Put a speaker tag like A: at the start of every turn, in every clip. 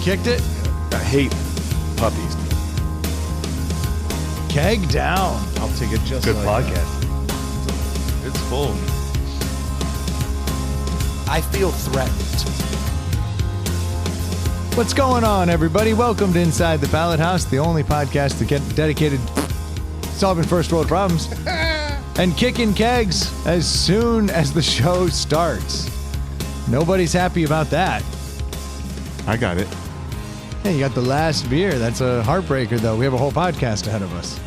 A: kicked it?
B: I hate puppies.
A: Keg down.
B: I'll take it just
C: Good
B: like
C: podcast.
B: It's full.
A: I feel threatened. What's going on, everybody? Welcome to Inside the Pallet House, the only podcast that get dedicated solving first world problems and kicking kegs as soon as the show starts. Nobody's happy about that.
B: I got it.
A: Hey, you got the last beer. That's a heartbreaker, though. We have a whole podcast ahead of us.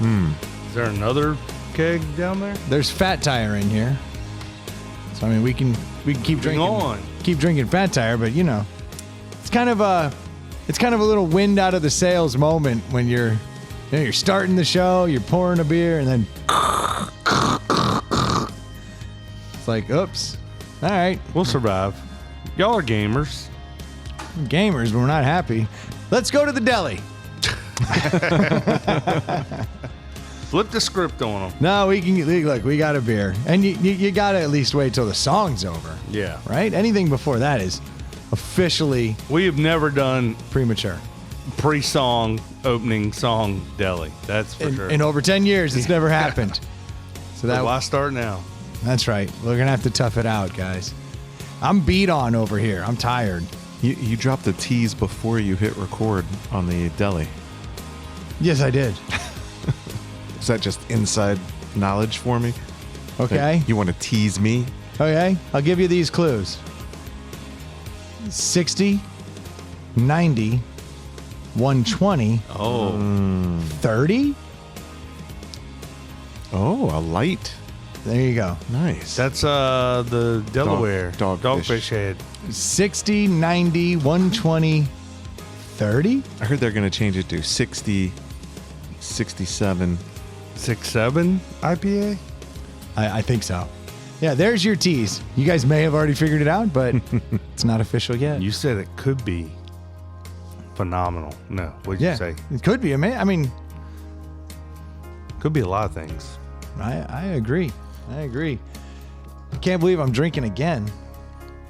C: Is there another keg down there?
A: There's Fat Tire in here, so I mean we can keep drinking. Keep drinking Fat Tire, but you know, it's kind of a little wind out of the sails moment when you're starting the show, you're pouring a beer, and then it's like, oops. All right,
C: We'll survive. Y'all are gamers.
A: gamers, but we're not happy. Let's go to the deli.
C: Flip the script on them.
A: No, look, we got a beer, and you got to at least wait till the song's over.
C: Yeah.
A: Right? Anything before that is officially
C: We have never done
A: premature.
C: pre-song, opening song deli. That's for sure.
A: In over 10 years, it's never happened. So
C: So why start now?
A: that's right. We're going to have to tough it out, guys. I'm beat on over here. I'm tired.
B: You dropped the T's before you hit record on the deli.
A: Yes, I did.
B: Is that just inside knowledge for me?
A: Okay.
B: You want to tease me?
A: Okay. I'll give you these clues. 60, 90, 120,
C: Oh.
A: 30.
B: Oh, a light.
A: There you go.
B: Nice.
C: That's the Delaware.
B: Dogfish
C: head.
A: 60, 90, 120, 30.
B: I heard they're going to change it to 60, 67.
C: 6-7 IPA?
A: I think so. Yeah, there's your tease. You guys may have already figured it out, but it's not official yet.
C: You said it could be phenomenal. No, what'd you
A: Yeah,
C: say?
A: it could be. I mean,
C: Could be a lot of things.
A: I agree. I agree. I can't believe I'm drinking again.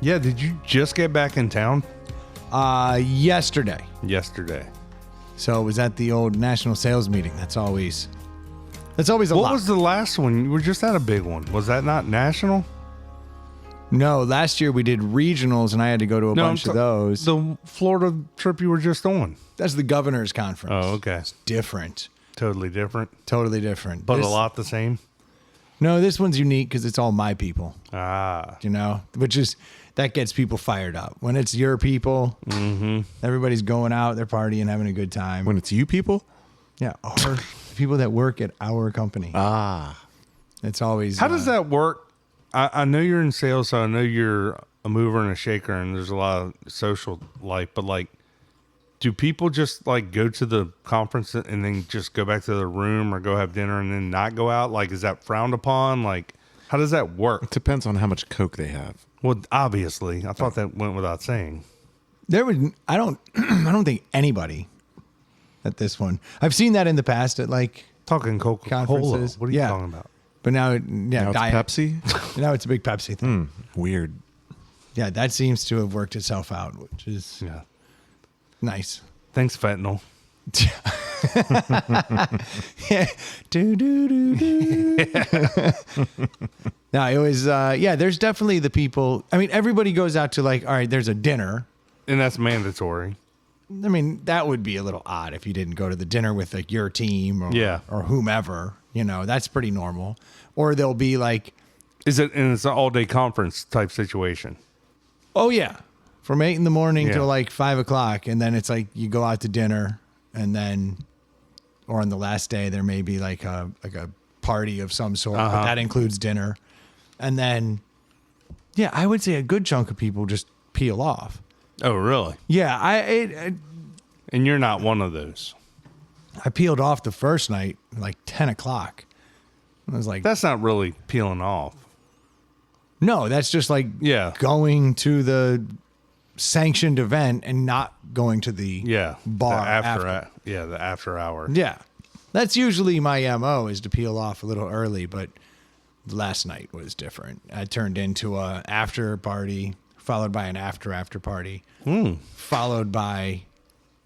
C: Yeah, did you just get back in town?
A: Yesterday.
C: Yesterday.
A: So it was at the old national sales meeting. That's always a
C: What
A: lot.
C: was the last one? You were just at a big one. Was that not national?
A: No, last year we did regionals and I had to go to a bunch of those.
C: The Florida trip you were just on.
A: That's the governor's conference.
C: Oh, okay.
A: It's different.
C: Totally different,
A: Totally different.
C: but
A: This-
C: a lot the same.
A: No, this one's unique because it's all my people.
C: Ah.
A: You know, that gets people fired up. When it's your people, everybody's going out, they're partying, having a good time.
B: When it's you people?
A: Yeah, our people that work at our company.
B: Ah.
A: It's always.
C: How does that work? I know you're in sales, so I know you're a mover and a shaker, and there's a lot of social life, but like, do people just like go to the conference and then just go back to their room or go have dinner and then not go out? Like, is that frowned upon? Like, how does that work?
B: It depends on how much Coke they have.
C: Well, obviously, I thought that went without saying.
A: There was. I don't think anybody at this one. I've seen that in the past at like
C: Talking Coca-Cola.
A: conferences.
C: What are you talking about?
A: But now,
B: Now it's
A: Diet.
B: Pepsi?
A: Now it's a big Pepsi thing.
B: Weird.
A: Yeah, that seems to have worked itself out, which is
C: Yeah.
A: nice.
C: Thanks, fentanyl.
A: Yeah. Do, do, do, do. No, it was, there's definitely the people. I mean, everybody goes out to like, all right, there's a dinner.
C: And that's mandatory.
A: I mean, that would be a little odd if you didn't go to the dinner with like your team or whomever, you know, that's pretty normal. Or they'll be like,
C: And it's an all-day conference type situation.
A: oh yeah, from 8 in the morning
C: Yeah.
A: till like 5 o'clock. And then it's like, you go out to dinner and then, or on the last day, there may be like a party of some sort, but that includes dinner. And then, yeah, I would say a good chunk of people just peel off.
C: Oh, really?
A: Yeah,
C: And you're not one of those.
A: I peeled off the first night like 10 o'clock. I was like,
C: That's not really peeling off.
A: no, that's just like
C: Yeah.
A: going to the sanctioned event and not going to the bar
C: The
A: after.
C: the after hour.
A: Yeah. That's usually my MO is to peel off a little early, but last night was different. I turned into a after party, followed by an after party, followed by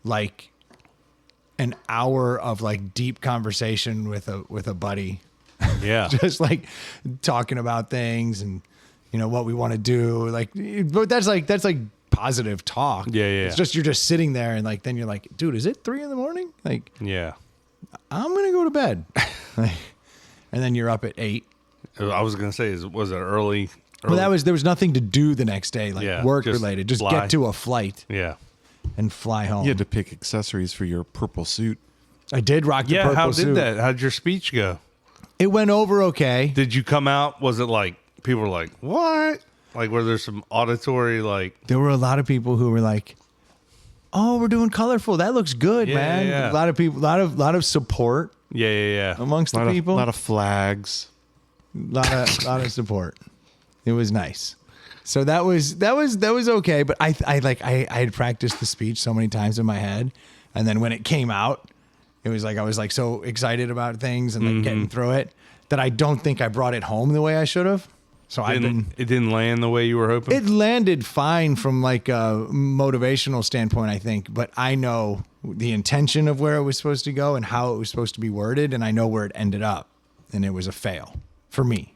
A: like an hour of like deep conversation with a buddy.
C: Yeah.
A: Just like talking about things and, you know, what we want to do. Like, but that's like positive talk.
C: Yeah.
A: It's just, you're just sitting there and like, then you're like, dude, is it 3 a.m? Like,
C: Yeah.
A: I'm going to go to bed. Like, and then you're up at 8.
C: I was going to say, was it early?
A: Well, there was nothing to do the next day, like work related. Just
C: fly.
A: get to a flight
C: Yeah.
A: and fly home.
B: You had to pick accessories for your purple suit.
A: I did rock the purple
C: how
A: suit.
C: did that? How'd your speech go?
A: It went over okay.
C: Did you come out? Was it like, people were like, what? Like, were there some auditory, like...
A: There were a lot of people who were like, oh, we're doing colorful. That looks good, man.
C: Yeah.
A: A lot of people, lot of support
C: Yeah.
A: amongst the people.
B: A lot of flags.
A: lot of support. It was nice. So that was okay. But I had practiced the speech so many times in my head, and then when it came out, it was like I was like so excited about things and like getting through it that I don't think I brought it home the way I should have. So it
C: didn't land the way you were hoping?
A: It landed fine from like a motivational standpoint, I think, but I know the intention of where it was supposed to go and how it was supposed to be worded, and I know where it ended up, and it was a fail for me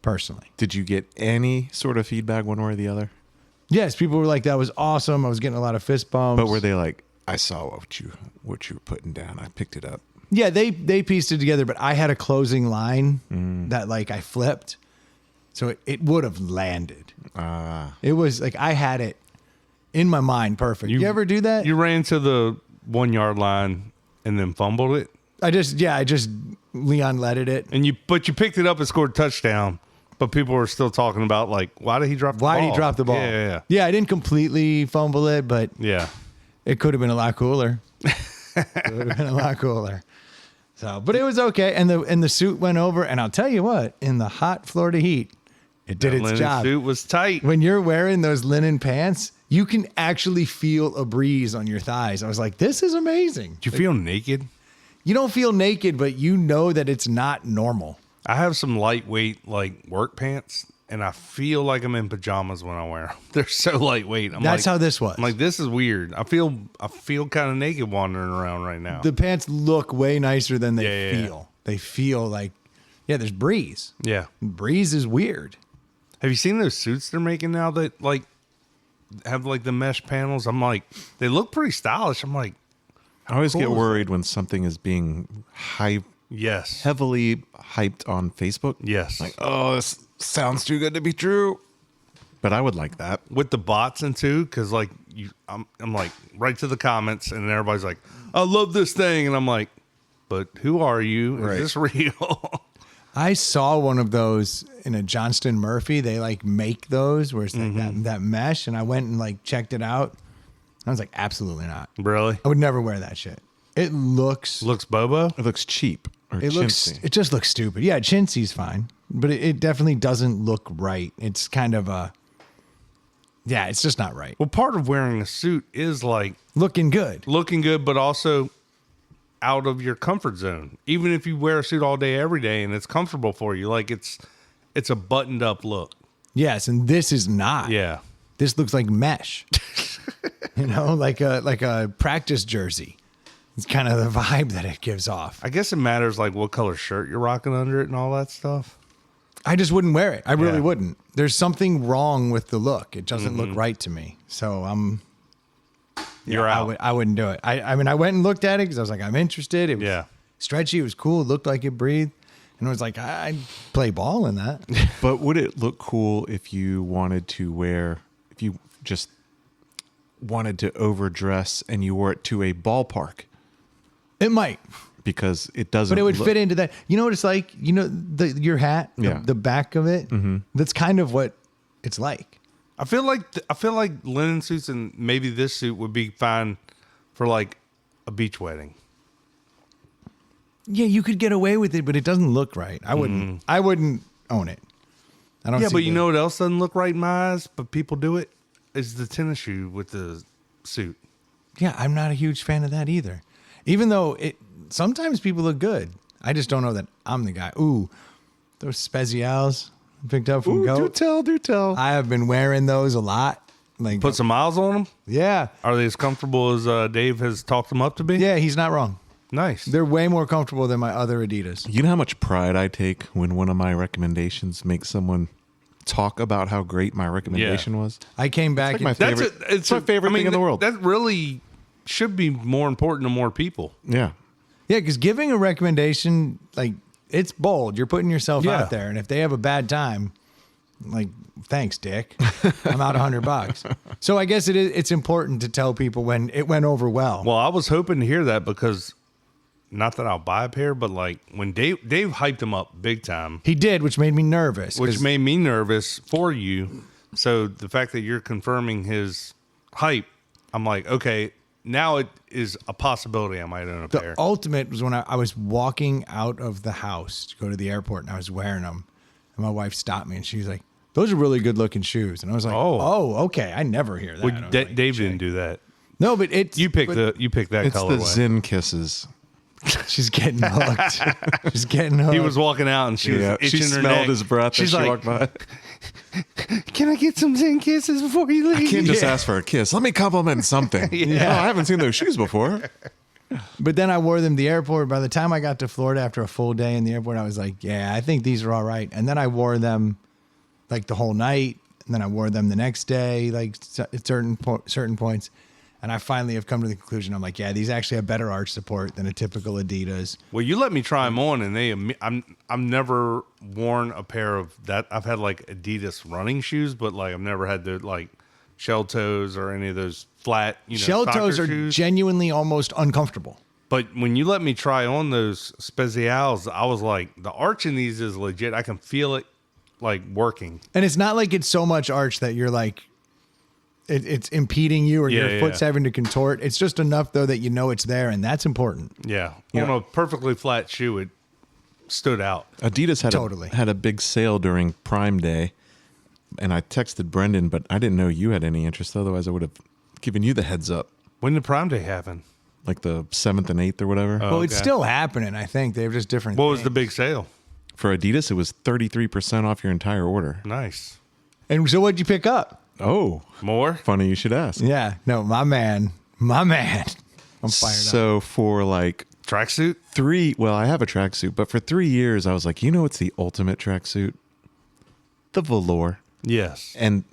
A: personally.
B: Did you get any sort of feedback one way or the other?
A: Yes, people were like, that was awesome. I was getting a lot of fist bumps.
B: But were they like, I saw what you were putting down. I picked it up.
A: Yeah, they pieced it together, but I had a closing line that like I flipped. So it would have landed. It was like I had it in my mind perfect. You ever do that?
C: You ran to the 1 yard line and then fumbled it?
A: I just Leon letted it.
C: But you picked it up and scored a touchdown. But people were still talking about like, why did he drop the ball?
A: Why did he drop the ball?
C: Yeah.
A: Yeah, I didn't completely fumble it, but
C: Yeah.
A: it could have been a lot cooler. It would have been a lot cooler. So, but it was okay. And the suit went over. And I'll tell you what, in the hot Florida heat, it did its
C: linen
A: job.
C: Suit was tight.
A: When you're wearing those linen pants, you can actually feel a breeze on your thighs. I was like, this is amazing.
C: Did you feel naked?
A: You don't feel naked, but you know that it's not normal.
C: I have some lightweight like work pants, and I feel like I'm in pajamas when I wear them. They're so lightweight.
A: That's how this was.
C: I'm like, this is weird. I feel kind of naked wandering around right now.
A: The pants look way nicer than they
C: Yeah.
A: feel. They feel like, there's breeze.
C: Yeah.
A: Breeze is weird.
C: Have you seen those suits they're making now that like have like the mesh panels? I'm like, they look pretty stylish. I'm like,
B: I always get
C: cool is
B: worried when something is being
C: yes,
B: heavily hyped on Facebook.
C: yes,
B: Like, oh, this sounds too good to be true. But I would like that.
C: with the bots and too, because like I'm like right to the comments, and everybody's like, I love this thing, and I'm like, but who are you?
B: Right.
C: Is this real?
A: I saw one of those in a Johnston Murphy. They like make those where it's like that mesh, and I went and like checked it out. I was like, absolutely not.
C: Really?
A: I would never wear that shit. It looks
C: Bobo?
B: It looks cheap or
A: it
B: chintzy.
A: just looks stupid. Yeah, chintzy's fine, but it definitely doesn't look right. It's kind of it's just not right.
C: Well, part of wearing a suit is like
A: Looking good.
C: looking good, but also out of your comfort zone. Even if you wear a suit all day, every day, and it's comfortable for you, like it's a buttoned up look.
A: Yes, and this is not.
C: Yeah.
A: This looks like mesh. Like a practice jersey. It's kind of the vibe that it gives off.
C: I guess it matters like what color shirt you're rocking under it and all that stuff.
A: I just wouldn't wear it. I really
C: Yeah.
A: wouldn't. There's something wrong with the look. It doesn't look right to me. So
C: You're out.
A: I wouldn't do it. I mean, I went and looked at it because I was like, I'm interested. It was stretchy. It was cool. It looked like it breathed. And I was like, I'd play ball in that.
B: But would it look cool if you wanted to if you just wanted to overdress and you wore it to a ballpark?
A: It might.
B: Because it doesn't.
A: But it would fit into that. You know what it's like? You know, your hat, the back of it. Mm-hmm. That's kind of what it's like.
C: I feel like linen suits and maybe this suit would be fine for like a beach wedding.
A: Yeah, you could get away with it, but it doesn't look right. I wouldn't. I wouldn't own it. I don't.
C: Yeah, but you know what else doesn't look right in my eyes, but people do it? Is the tennis shoe with the suit.
A: Yeah, I'm not a huge fan of that either. Even though sometimes people look good. I just don't know that I'm the guy. Ooh, those Spezials picked up from Goat.
B: Do tell.
A: I have been wearing those a lot Like,
C: Put some miles on them?
A: yeah.
C: Are they as comfortable as Dave has talked them up to be?
A: Yeah, he's not wrong.
C: Nice.
A: They're way more comfortable than my other Adidas.
B: You know how much pride I take when one of my recommendations makes someone talk about how great my recommendation was?
A: I came back.
B: Like my favorite. It's my favorite thing in the world.
C: That really should be more important to more people.
B: Yeah.
A: Yeah, because giving a recommendation, like, it's bold. You're putting yourself out there. And if they have a bad time, like, thanks, Dick. I'm out $100. So I guess it's important to tell people when it went over well.
C: Well, I was hoping to hear that because, not that I'll buy a pair, but like when Dave hyped them up big time.
A: He did, which made me nervous.
C: Which made me nervous for you. So the fact that you're confirming his hype, I'm like, okay, now it is a possibility I might own a pair.
A: The ultimate was when I was walking out of the house to go to the airport, and I was wearing them. And my wife stopped me, and she was like, those are really good-looking shoes. And I was like, oh okay. I never hear that.
C: Well, Dave didn't do that.
A: No, but it's...
C: You picked that
B: It's
C: colorway.
B: the Zen Kisses.
A: She's getting hooked. She's getting hooked.
C: He was walking out, and she was itching
B: she
C: her
B: smelled
C: neck.
B: his breath
C: She's
B: as she
C: like,
B: walked by.
C: can I get some Zen kisses before you leave?
B: I can't just ask for a kiss. Let me compliment something. Oh, I haven't seen those shoes before.
A: But then I wore them to the airport. By the time I got to Florida after a full day in the airport, I was like, yeah, I think these are all right. And then I wore them like the whole night. And then I wore them the next day, like at certain points. And I finally have come to the conclusion. I'm like, yeah, these actually have better arch support than a typical Adidas.
C: Well, you let me try them on, and I've never worn a pair of that. I've had like Adidas running shoes, but like I've never had the like shell toes or any of those flat,
A: shell toes are
C: shoes.
A: Genuinely almost uncomfortable.
C: But when you let me try on those Spezials, I was like, the arch in these is legit. I can feel it like working.
A: And it's not like it's so much arch that you're like, it's impeding you or your foot's having to contort. It's just enough though that you know it's there, and that's important.
C: Yeah. On a perfectly flat shoe, it stood out.
B: Adidas had a big sale during Prime Day, and I texted Brendan, but I didn't know you had any interest. Otherwise, I would have given you the heads up.
C: When did Prime Day happen?
B: Like the 7th and 8th or whatever.
A: Well, it's still happening, I think. They have just different
C: What
A: things.
C: was the big sale?
B: For Adidas, it was 33% off your entire order.
C: Nice.
A: And so what'd you pick up?
B: Oh,
C: More?
B: funny you should ask.
A: Yeah, no, my man. I'm fired up.
B: So for like
C: Tracksuit?
B: I have a tracksuit, but for 3 years, I was like, what's the ultimate tracksuit? The velour.
C: Yes.
B: And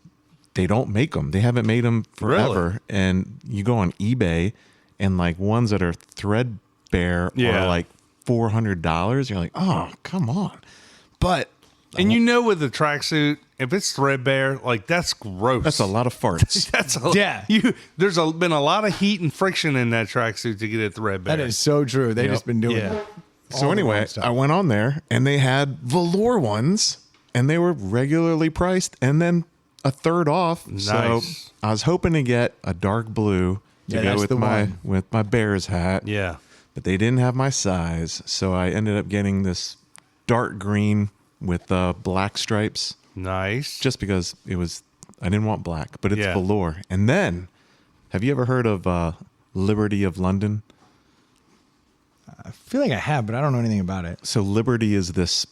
B: they don't make them. They haven't made them forever.
C: Really?
B: And you go on eBay, and like ones that are threadbare are like $400. You're like, oh, come on. But
C: And with the tracksuit, if it's threadbare, like that's gross.
B: that's a lot of farts.
C: There's been a lot of heat and friction in that tracksuit to get it threadbare.
A: That is so true. They've just been doing it.
B: So anyway, I went on there, and they had velour ones, and they were regularly priced, and then a third off.
C: Nice.
B: So I was hoping to get a dark blue to go with my Bears hat.
C: Yeah.
B: But they didn't have my size, so I ended up getting this dark green with black stripes.
C: Nice.
B: Just because I didn't want black, but it's velour. And then, have you ever heard of Liberty of London?
A: I feel like I have, but I don't know anything about it.
B: So Liberty is this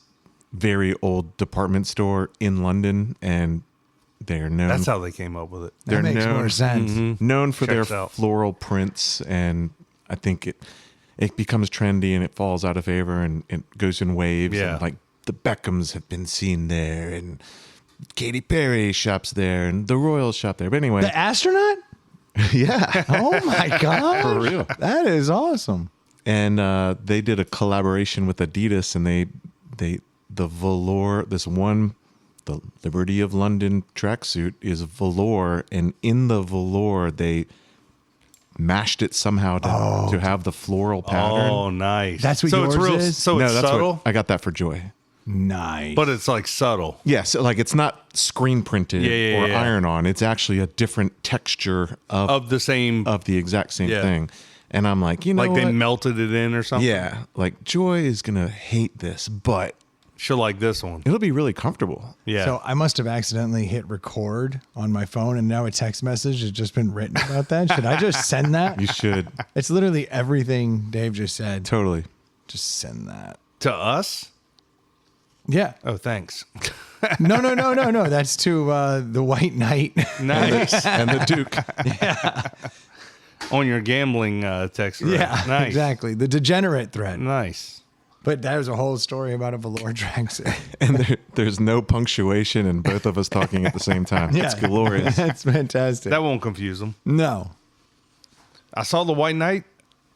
B: very old department store in London, and they're known.
C: That's how they came up with it.
A: That makes more sense.
B: Known for
C: Checks
B: their
C: out.
B: floral prints, and I think it becomes trendy and it falls out of favor and it goes in waves.
C: Yeah.
B: And like the Beckhams have been seen there, and Katy Perry shops there, and the Royals shop there. But anyway,
A: The astronaut?
B: yeah,
A: Oh my god!
B: for real.
A: That is awesome.
B: And they did a collaboration with Adidas, and the velour, the Liberty of London tracksuit is velour, and in the velour they mashed it somehow to have the floral pattern.
C: Oh, nice.
A: That's what
C: so
A: yours
C: it's real,
A: is?
C: So it's
B: that's
C: subtle,
B: what I got that for Joy.
A: Nice.
C: but it's like subtle.
B: Yeah, so like it's not screen printed
C: Yeah,
B: or
C: yeah.
B: iron on. It's actually a different texture
C: Of the same,
B: of the exact same
C: Yeah.
B: thing. And I'm like,
C: like they
B: what?
C: melted it in or something.
B: Yeah, like Joy is gonna hate this, but
C: She'll like this one.
B: it'll be really comfortable.
C: Yeah.
A: So I must have accidentally hit record on my phone, and now a text message has just been written about that. Should I just send that?
B: You should
A: It's literally everything Dave just said.
B: totally.
A: Just send that.
C: to us?
A: Yeah.
C: Oh, thanks.
A: No. That's to the White Knight.
C: Nice.
B: And the Duke.
C: On your gambling text thread.
A: Yeah,
C: Nice.
A: exactly. The degenerate thread.
C: Nice.
A: But that was a whole story about a velour tracksuit.
B: And there's no punctuation and both of us talking at the same time. It's glorious.
A: That's fantastic.
C: That won't confuse them.
A: No.
C: I saw the White Knight.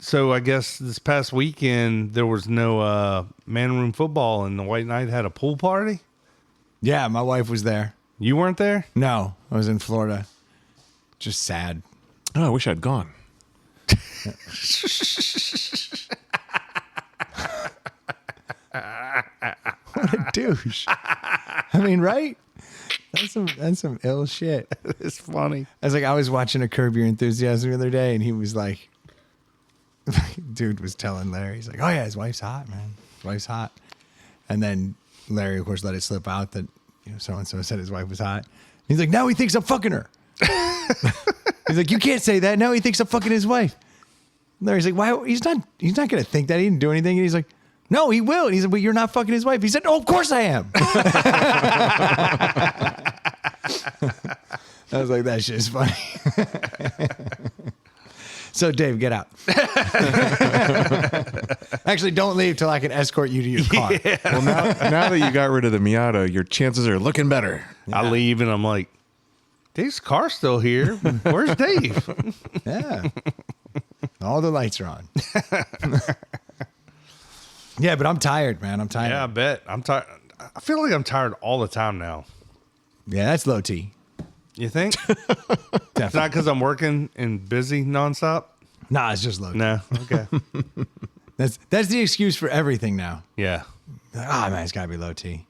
C: So I guess this past weekend there was no man room football, and the White Knight had a pool party.
A: Yeah, my wife was there.
C: You weren't there?
A: No, I was in Florida. Just sad.
B: Oh, I wish I'd gone.
A: What a douche. I mean, right? That's some ill shit.
C: It's funny.
A: I was watching a Curb Your Enthusiasm the other day, and he was like, dude was telling Larry, he's like, oh yeah, his wife's hot, man. His wife's hot. And then Larry, of course, let it slip out that, so-and-so said his wife was hot. He's like, now he thinks I'm fucking her. He's like, you can't say that. Now he thinks I'm fucking his wife. Larry's like, why? He's not going to think that. He didn't do anything. And he's like, no, he will. And he's like, but you're not fucking his wife. He said, oh, of course I am. I was like, that shit is funny. So, Dave, get out. Actually, don't leave till I can escort you to your car.
C: Yeah.
B: Well, now that you got rid of the Miata, your chances are looking better.
C: I leave and I'm like, Dave's car's still here. Where's Dave?
A: Yeah. All the lights are on. Yeah, but I'm tired, man. I'm tired.
C: Yeah, I bet. I'm tired. I feel like I'm tired all the time now.
A: Yeah, that's low T.
C: You think? It's not because I'm working and busy nonstop?
A: Nah, it's just low T.
C: No. Okay.
A: That's the excuse for everything now.
C: Yeah.
A: Like, man, it's got to be low T.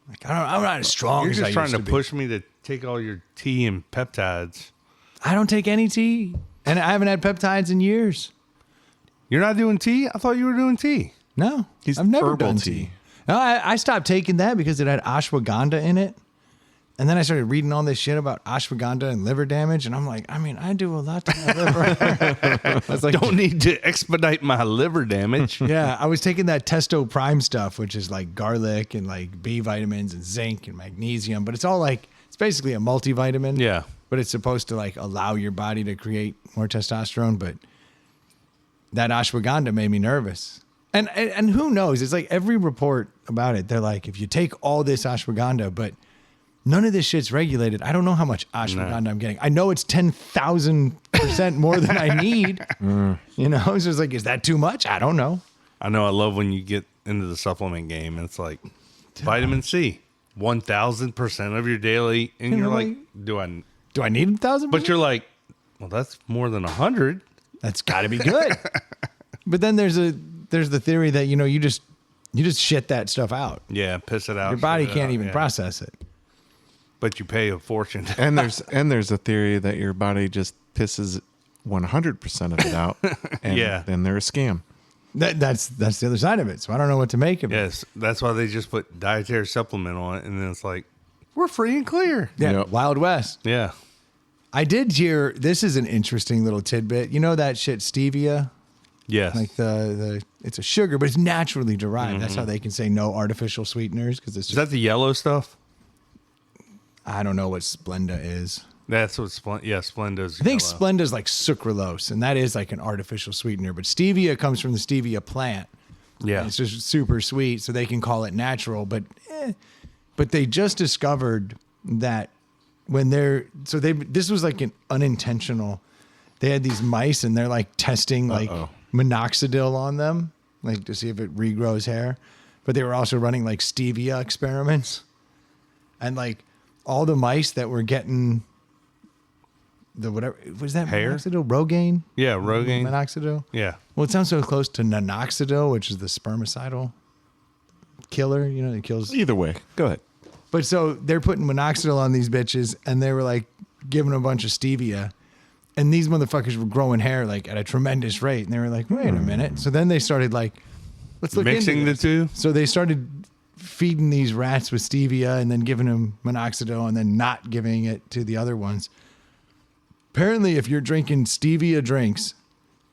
A: Like, I'm not as strong
C: You're
A: as I
C: just trying
A: used
C: to
A: be.
C: push me to take all your tea and peptides.
A: I don't take any tea. And I haven't had peptides in years.
C: You're not doing tea? I thought you were doing tea.
A: No.
B: He's
A: I've never
B: herbal
A: done tea. No, I stopped taking that because it had ashwagandha in it. And then I started reading all this shit about ashwagandha and liver damage. And I'm like, I do a lot to my liver. I was like,
C: Don't need to expedite my liver damage.
A: yeah, I was taking that Testo Prime stuff, which is like garlic and like B vitamins and zinc and magnesium. But it's all like, it's basically a multivitamin.
C: Yeah.
A: But it's supposed to like allow your body to create more testosterone. But that ashwagandha made me nervous. And who knows? It's like every report about it, they're like, if you take all this ashwagandha, but none of this shit's regulated. I don't know how much ashwagandha I'm getting. I know it's 10,000% more than I need. You know, it's just like, is that too much? I don't know.
C: I know. I love when you get into the supplement game and it's like vitamin C, 1,000% of your daily. And you're like, do I
A: need 1,000?
C: But you're like, well, that's more than 100.
A: That's got to be good. But then there's the theory that, you just shit that stuff out.
C: Yeah, piss it out.
A: Your body
C: shit it
A: can't
C: out,
A: even
C: yeah.
A: process it.
C: But you pay a fortune.
B: And there's a theory that your body just pisses 100% of it out. And
C: Yeah.
B: then they're a scam.
A: That's the other side of it. So I don't know what to make of it.
C: Yes, that's why they just put dietary supplement on it, and then it's like, we're free and clear.
A: Yeah,
B: Yep.
A: Wild West.
C: Yeah.
A: I did hear, this is an interesting little tidbit. You know that shit stevia?
C: Yes.
A: Like it's a sugar, but it's naturally derived. That's how they can say no artificial sweeteners, because it's
C: Is
A: just,
C: that the yellow stuff?
A: I don't know what Splenda is.
C: That's what Splenda's
A: I think
C: yellow.
A: Splenda's like sucralose, and that is like an artificial sweetener. But stevia comes from the stevia plant.
C: Yeah.
A: It's just super sweet, so they can call it natural. But they just discovered that this was like an unintentional. They had these mice, and they're like testing like minoxidil on them, like to see if it regrows hair. But they were also running like stevia experiments, and like all the mice that were getting the whatever was that
C: Hair?
A: minoxidil, Rogaine,
C: Yeah, Rogaine.
A: minoxidil.
C: Yeah.
A: Well, it sounds so close to nanoxidil, which is the spermicidal killer. It kills.
B: Either way, go ahead.
A: But so they're putting minoxidil on these bitches, and they were like giving them a bunch of stevia, and these motherfuckers were growing hair like at a tremendous rate. And they were like, wait a minute. So then they started like, let's look
C: Mixing
A: into
C: the
A: this.
C: two?
A: So they started feeding these rats with stevia and then giving them minoxidil and then not giving it to the other ones. Apparently, if you're drinking stevia drinks,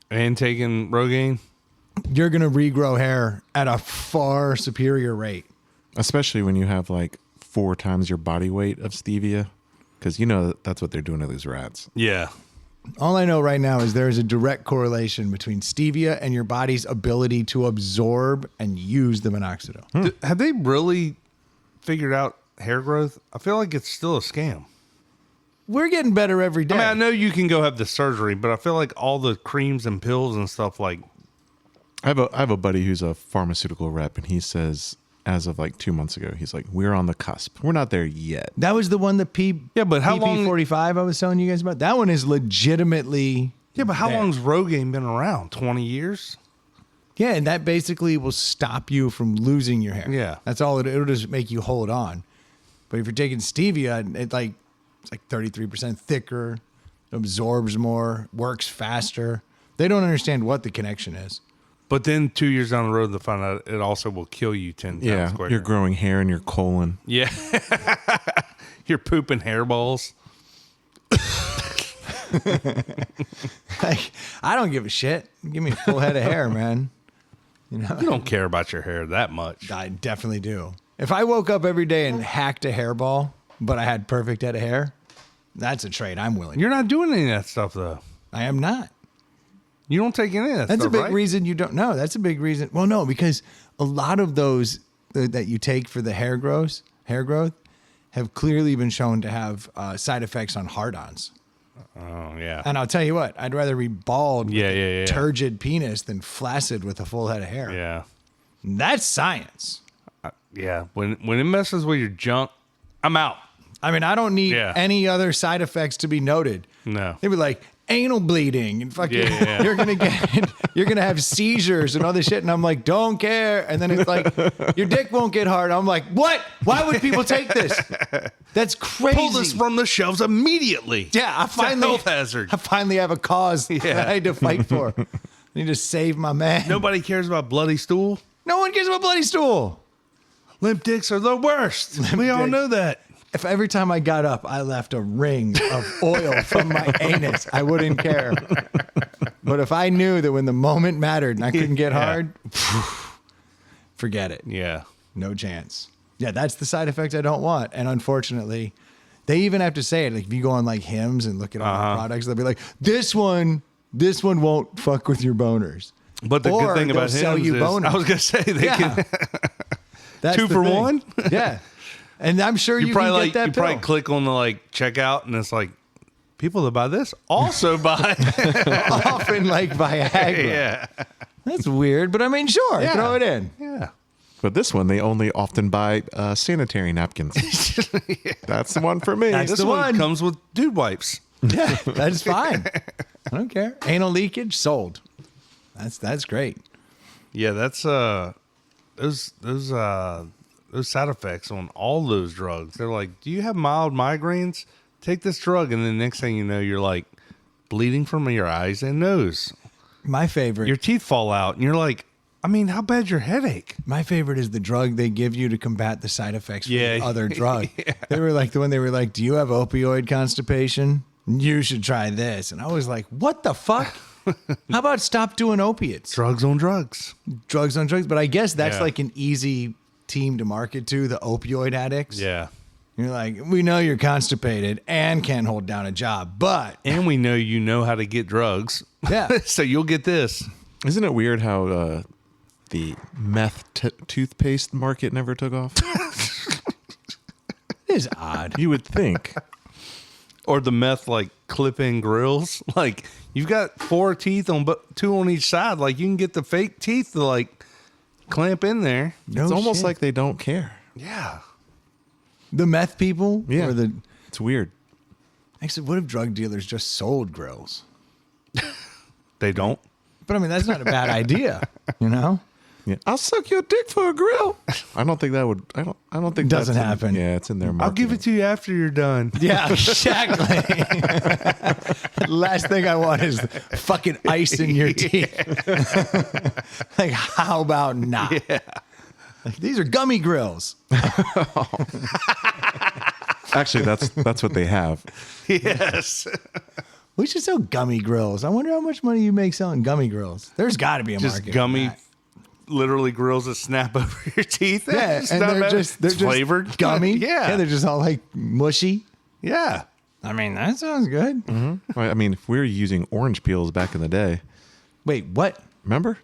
C: And taking Rogaine?
A: you're going to regrow hair at a far superior rate.
B: Especially when you have like 4 times your body weight of stevia, because that's what they're doing to these rats.
C: Yeah.
A: All I know right now is there is a direct correlation between stevia and your body's ability to absorb and use the minoxidil.
C: Have they really figured out hair growth? I feel like it's still a scam.
A: We're getting better every day.
C: I mean, I know you can go have the surgery, but I feel like all the creams and pills and stuff like.
B: I have a buddy who's a pharmaceutical rep, and he says, as of like 2 months ago, he's like, we're on the cusp. We're not there yet.
A: That was the one, the
C: Yeah, but how long?
A: PP45 I was telling you guys about. That one is legitimately.
C: Yeah, but how long's Rogaine been around? 20 years?
A: Yeah, and that basically will stop you from losing your hair.
C: Yeah.
A: That's all it'll just make you hold on. But if you're taking stevia, it's like 33% thicker, absorbs more, works faster. They don't understand what the connection is.
C: But then 2 years down the road, they'll find out it also will kill you 10 times quicker.
B: You're growing hair in your colon.
C: Yeah. You're pooping hairballs.
A: Like, I don't give a shit. Give me a full head of hair, man.
C: You don't care about your hair that much.
A: I definitely do. If I woke up every day and hacked a hairball, but I had perfect head of hair, that's a trade I'm willing.
C: You're not doing any of that stuff, though.
A: I am not.
C: You don't take any of that
A: That's
C: stuff,
A: a big
C: right?
A: reason you don't know. That's a big reason. Well, no, because a lot of those that you take for the hair growth have clearly been shown to have side effects on hard-ons.
C: Oh, yeah.
A: And I'll tell you what, I'd rather be bald with a
C: yeah.
A: turgid penis than flaccid with a full head of hair.
C: Yeah.
A: That's science.
C: Yeah. When it messes with your junk, I'm out.
A: I mean, I don't need any other side effects to be noted.
C: No.
A: They'd be like, anal bleeding and fucking
C: Yeah.
A: you're gonna have seizures and all this shit, and I'm like, don't care. And then it's like, your dick won't get hard. I'm like, what? Why would people take this? That's crazy.
C: Pull this from the shelves immediately.
A: Yeah, I
C: It's a health hazard.
A: I finally have a cause that I had to fight for. I need to save my man.
C: Nobody cares about bloody stool.
A: No one cares about bloody stool.
C: Limp dicks are the worst. We all
A: dicks.
C: know that.
A: If every time I got up, I left a ring of oil from my anus, I wouldn't care. But if I knew that when the moment mattered and I couldn't get hard, forget it.
C: Yeah.
A: No chance. Yeah, that's the side effect I don't want. And unfortunately, they even have to say it. Like if you go on like Hims and look at all the products, they'll be like, this one won't fuck with your boners.
C: But the
A: Or
C: good thing
A: they'll
C: about
A: sell
C: Hims
A: you
C: is,
A: boners.
C: I was going to say, they can
A: That's
C: 2
A: the
C: for
A: thing.
C: 1.
A: Yeah. And I'm sure you
C: probably
A: can
C: like
A: get that
C: you
A: pill.
C: probably click on the like checkout, and it's like people that buy this also buy.
A: Often like Viagra.
C: Yeah.
A: That's weird, but I mean, sure,
C: Yeah.
A: throw it in.
C: Yeah.
B: But this one, they only often buy sanitary napkins. That's the one for me.
A: That's
C: This
A: the
C: one
A: one.
C: comes with dude wipes.
A: Yeah, that's fine. I don't care. Anal leakage sold. That's great.
C: Yeah, that's those side effects on all those drugs. They're like, do you have mild migraines? Take this drug, and then next thing you know, you're like bleeding from your eyes and nose.
A: My favorite.
C: Your teeth fall out, and you're like, I mean, how bad's your headache?
A: My favorite is the drug they give you to combat the side effects from
C: Yeah.
A: the other drug. They were like the one they were like, do you have opioid constipation? You should try this. And I was like, what the fuck? How about stop doing opiates?
C: Drugs on drugs.
A: Drugs on drugs. But I guess that's
C: Yeah.
A: like an easy team to market to, the opioid addicts.
C: Yeah.
A: You're like, we know you're constipated and can't hold down a job, but
C: And we know you know how to get drugs.
A: Yeah.
C: So you'll get this.
B: Isn't it weird how the meth toothpaste market never took off?
A: it is odd.
B: You would think.
C: Or the meth, like, clip-in grills. Like, you've got 4 teeth, but 2 on each side. Like, you can get the fake teeth to, like, clamp in there.
A: No
B: It's almost
A: shit.
B: like they don't care.
C: Yeah.
A: The meth people?
B: Yeah.
A: Or the
B: It's weird.
A: actually, what if drug dealers just sold grills?
C: They don't.
A: But I mean, that's not a bad idea, you know?
B: Yeah. I'll suck your dick for a grill. I don't think that would. I don't think
A: Doesn't
B: that's
A: happen.
B: Yeah, it's in their.
C: I'll give it to you after you're done.
A: Yeah, exactly. Last thing I want is fucking ice in your teeth. Like, how about not?
C: Yeah.
A: Like, these are Gummie Grillz.
B: Actually, that's what they have.
C: Yes.
A: We should sell Gummie Grillz. I wonder how much money you make selling Gummie Grillz. There's got to be a
C: Just
A: market. for
C: gummy
A: that.
C: literally grills that snap over your teeth.
A: Yeah, and they're just
C: flavored
A: gummy.
C: Yeah,
A: they're just all like mushy.
C: yeah.
A: I mean, that sounds good.
B: Mm-hmm. I mean, if we were using orange peels back in the day,
A: Wait, what?
B: remember?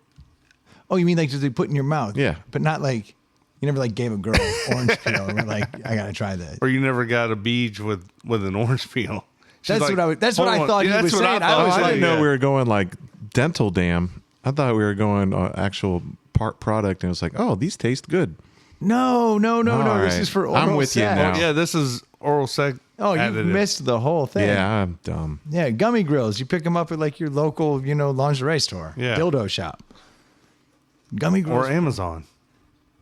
A: Oh, you mean like just they put in your mouth?
B: Yeah.
A: But not like you never like gave a girl orange peel and we're like, I gotta try that.
C: Or you never got a beach with an orange peel. She's
A: That's
C: like,
A: what I. That's what
C: "Hold
A: I
C: on."
A: thought
C: Yeah,
A: he was
C: that's what
A: saying.
C: I thought,
A: was
B: I
A: like,
B: didn't know
C: yeah.
B: we were going like dental dam. I thought we were going actual part product, and it was like, oh, these taste good.
A: no. This
B: right.
A: is for oral
B: I'm with you
A: sex.
B: now.
C: Yeah, this is oral sex.
A: Oh, you
C: additive.
A: missed the whole thing.
B: Yeah, I'm dumb.
A: Yeah, Gummie Grillz. You pick them up at like your local, lingerie store.
C: Yeah.
A: Dildo shop. Gummie Grillz.
C: Or Amazon.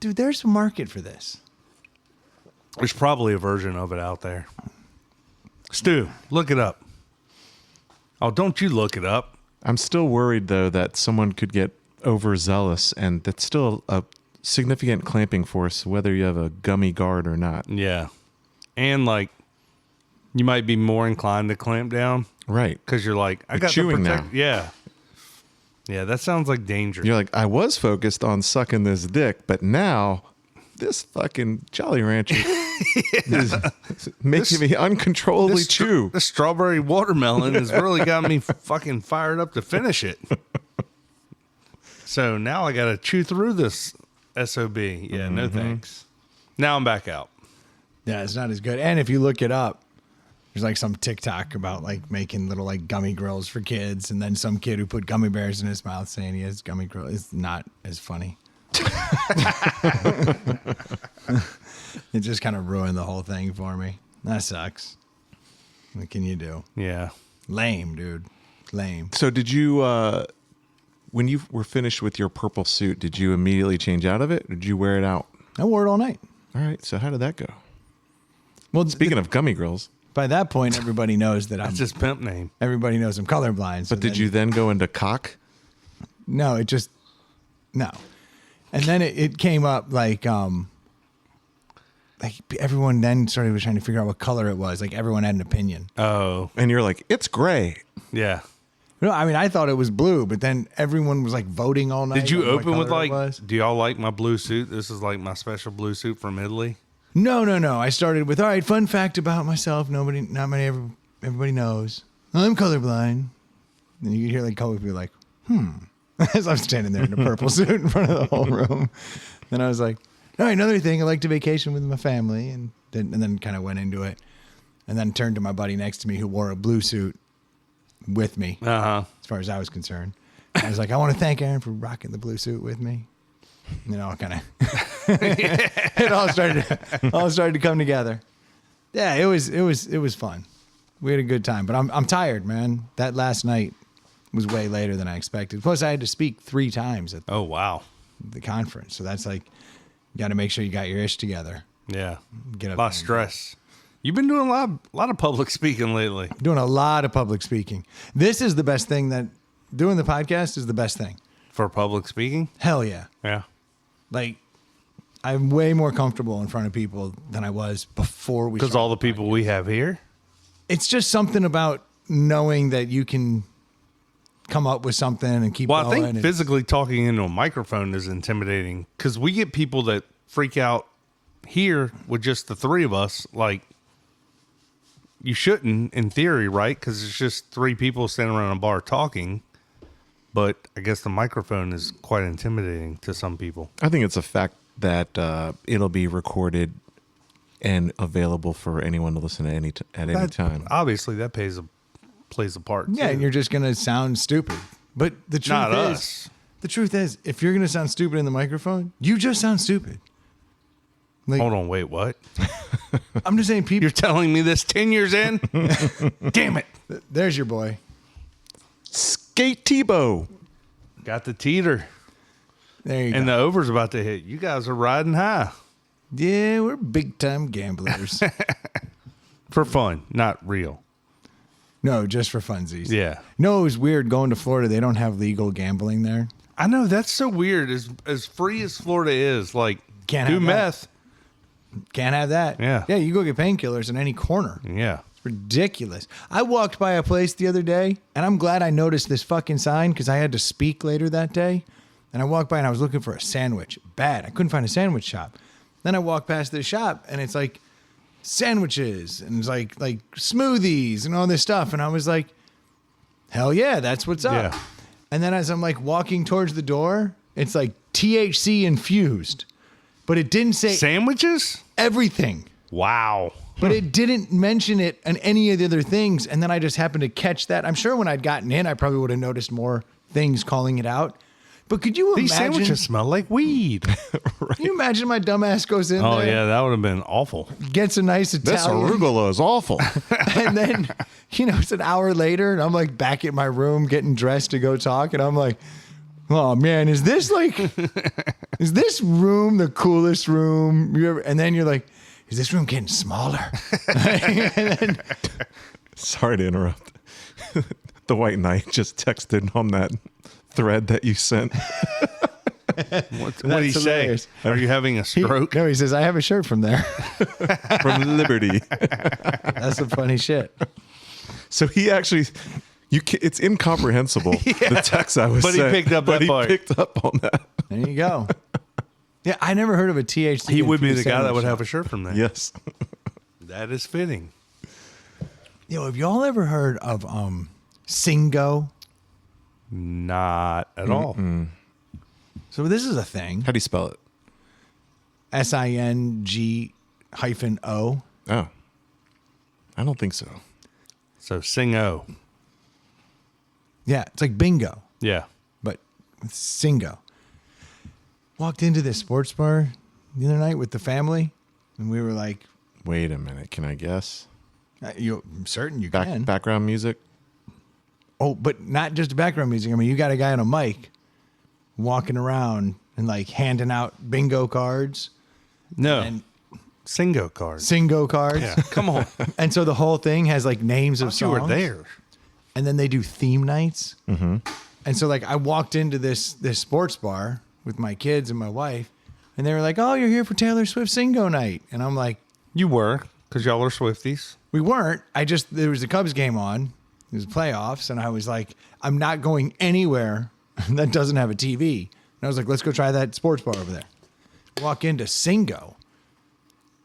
A: Dude, there's a market for this.
C: There's probably a version of it out there. Stu, look it up. Oh, don't you look it up.
B: I'm still worried though that someone could get overzealous, and that's still a significant clamping force, whether you have a gummy guard or not.
C: Yeah. And like, you might be more inclined to clamp down
B: Right.
C: because you're like, I
B: You're
C: got
B: chewing
C: to protect.
B: now.
C: Yeah. Yeah, that sounds like danger.
B: You're like, I was focused on sucking this dick, but now this fucking Jolly Rancher is making me uncontrollably chew.
C: This strawberry watermelon has really got me fucking fired up to finish it. So now I got to chew through this SOB. Yeah, no thanks. Now I'm back out.
A: Yeah, it's not as good. And if you look it up, there's like some TikTok about like making little like gummy grills for kids, and then some kid who put gummy bears in his mouth saying he has gummy grill. It's not as funny. It just kind of ruined the whole thing for me. That sucks. What can you do?
C: Yeah.
A: Lame, dude. Lame.
B: So did you, when you were finished with your purple suit, did you immediately change out of it? Or did you wear it out?
A: I wore it all night.
B: All right. So how did that go?
A: Well,
B: Speaking of Gummie Grillz,
A: by that point, everybody knows that I'm.
C: That's his pimp name.
A: Everybody knows I'm colorblind. So
B: but did
A: then-
B: you then go into cock?
A: No, it just no. And then it came up like everyone then started trying to figure out what color it was. Like everyone had an opinion.
C: Oh,
B: And you're like, it's gray.
C: yeah.
A: No, I mean I thought it was blue, but then everyone was like voting all night.
C: Did you
A: on what
C: open with
A: color it
C: like,
A: was.
C: do y'all like my blue suit? This is like my special blue suit from Italy.
A: No. I started with all right. Fun fact about myself. Everybody knows I'm colorblind. And you could hear like color people like, as I'm standing there in a purple suit in front of the whole room. Then I was like, all right, another thing. I like to vacation with my family, and then kind of went into it, and then turned to my buddy next to me who wore a blue suit with me.
C: Uh-huh.
A: As far as I was concerned, I was like, I want to thank Aaron for rocking the blue suit with me. Kind of, it all started to come together. Yeah, it was fun. We had a good time, but I'm tired, man. That last night was way later than I expected. Plus, I had to speak 3 times at
C: Oh, wow.
A: the conference, so that's like, you got to make sure you got your ish together.
C: Yeah.
A: Get
C: A
A: up
C: lot of
A: there.
C: stress. You've been doing a lot of public speaking lately.
A: Doing a lot of public speaking. This is the best thing. That doing the podcast is the best thing.
C: For public speaking?
A: Hell yeah.
C: Yeah.
A: Like, I'm way more comfortable in front of people than I was before we.
C: Because
A: started
C: all the people we have here?
A: It's just something about knowing that you can come up with something and keep
C: Well, I
A: going.
C: think physically talking into a microphone is intimidating because we get people that freak out here with just the 3 of us. Like, you shouldn't in theory, right? Because it's just 3 people standing around a bar talking. But I guess the microphone is quite intimidating to some people.
B: I think it's a fact that it'll be recorded and available for anyone to listen to at any time.
C: Obviously, that plays a part.
A: Yeah,
C: too.
A: and you're just gonna sound stupid. But the truth
C: Not
A: is,
C: us.
A: the truth is, if you're gonna sound stupid in the microphone, you just sound stupid. Like,
C: Hold on, wait, what?
A: I'm just saying, people.
C: You're telling me this 10 years in? Damn it.
A: There's your boy.
B: Skate Tebow.
C: Got the teeter.
A: There you
C: And
A: go.
C: the over's about to hit. You guys are riding high.
A: Yeah, we're big time gamblers.
C: For fun, not real.
A: No, just for funsies.
C: Yeah.
A: No, it was weird going to Florida. They don't have legal gambling there.
C: I know, that's so weird. As free as Florida is, like,
A: Can't
C: do
A: have that.
C: meth.
A: Can't have that.
C: Yeah.
A: Yeah, you go get painkillers in any corner.
C: Yeah.
A: It's ridiculous. I walked by a place the other day, and I'm glad I noticed this fucking sign because I had to speak later that day. And I walked by and I was looking for a sandwich. Bad. I couldn't find a sandwich shop. Then I walked past this shop and it's like sandwiches and it's like smoothies and all this stuff. And I was like, hell yeah, that's what's up.
C: Yeah.
A: And then as I'm like walking towards the door, it's like THC infused. But it didn't say
C: Sandwiches?
A: everything.
C: Wow.
A: But it didn't mention it and any of the other things. And then I just happened to catch that. I'm sure when I'd gotten in, I probably would have noticed more things calling it out. But could you
C: These
A: imagine?
C: sandwiches smell like weed.
A: Can you imagine my dumbass goes in
C: Oh,
A: there,
C: yeah, that would have been awful.
A: gets a nice
B: This
A: Italian,
B: arugula is awful.
A: and then, it's an hour later, and I'm like back at my room getting dressed to go talk, and I'm like, oh man, is this room the coolest room you ever? And then you're like, is this room getting smaller? And then,
B: Sorry to interrupt. The White Knight just texted on that thread that you sent.
C: What did he say?
A: hilarious.
C: Are you having a stroke?
A: no, he says, I have a shirt from there.
B: From Liberty.
A: That's some funny shit.
B: So he actually, it's incomprehensible, the text I was
C: But he
B: sent,
C: picked up
B: but
C: that
B: he
C: part.
B: picked up on that.
A: There you go. Yeah, I never heard of a THC.
C: He would be the
A: infused
C: guy that
A: sandwich
C: would
A: shop.
C: have a shirt from there.
B: Yes.
C: That is fitting.
A: Yo, have y'all ever heard of Singo?
C: Not at all.
A: So this is a thing.
B: How do you spell it?
A: SING-O.
B: Oh. I don't think so.
C: So sing-o.
A: Yeah, it's like bingo,
C: Yeah.
A: but with Singo. Walked into this sports bar the other night with the family, and we were like,
B: Wait a minute. Can I guess?
A: I'm certain you can.
B: Background music?
A: Oh, but not just background music. I mean, you got a guy on a mic walking around and like handing out bingo cards
C: No.
A: and
C: Singo cards.
A: Singo cards.
C: Yeah. Come on.
A: And so the whole thing has like names of
C: You
A: songs.
C: were there.
A: And then they do theme nights. Mm-hmm. And so like I walked into this sports bar with my kids and my wife, and they were like, "Oh, you're here for Taylor Swift Singo night." And I'm like,
C: You were, because y'all are Swifties.
A: "We weren't. There was a Cubs game on. It was playoffs, and I was like, I'm not going anywhere that doesn't have a TV." And I was like, "Let's go try that sports bar over there." Walk into Singo,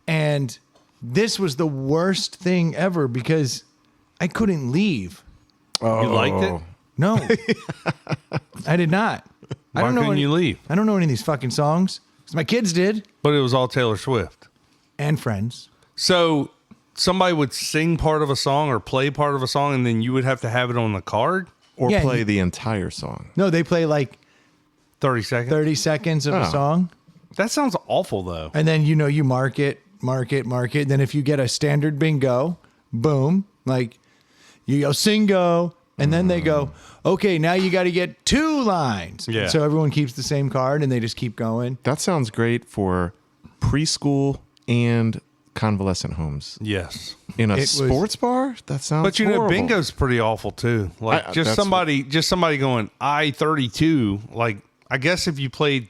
A: and this was the worst thing ever because I couldn't leave.
B: Oh.
C: You liked it?
A: No, I did not. I
C: Why
A: don't know
C: couldn't you leave?
A: I don't know any of these fucking songs. 'Cause my kids did,
C: But it was all Taylor Swift.
A: and friends.
C: So somebody would sing part of a song or play part of a song, and then you would have to have it on the card?
B: Or
A: Yeah,
B: play
A: you-
B: the entire song?
A: No, they play like
C: 30 seconds?
A: 30 seconds of a
B: Oh.
A: song,
C: That sounds awful, though.
A: and then you mark it. Then if you get a standard bingo, boom, like you go Singo, and then they go, okay, now you got to get 2 lines.
C: Yeah.
A: So everyone keeps the same card, and they just keep going.
B: That sounds great for preschool and convalescent homes.
C: Yes.
B: In a
A: It was-
B: sports bar? That sounds
C: But you know,
B: horrible.
C: bingo's pretty awful too. Like just somebody going I-32. Like I guess if you played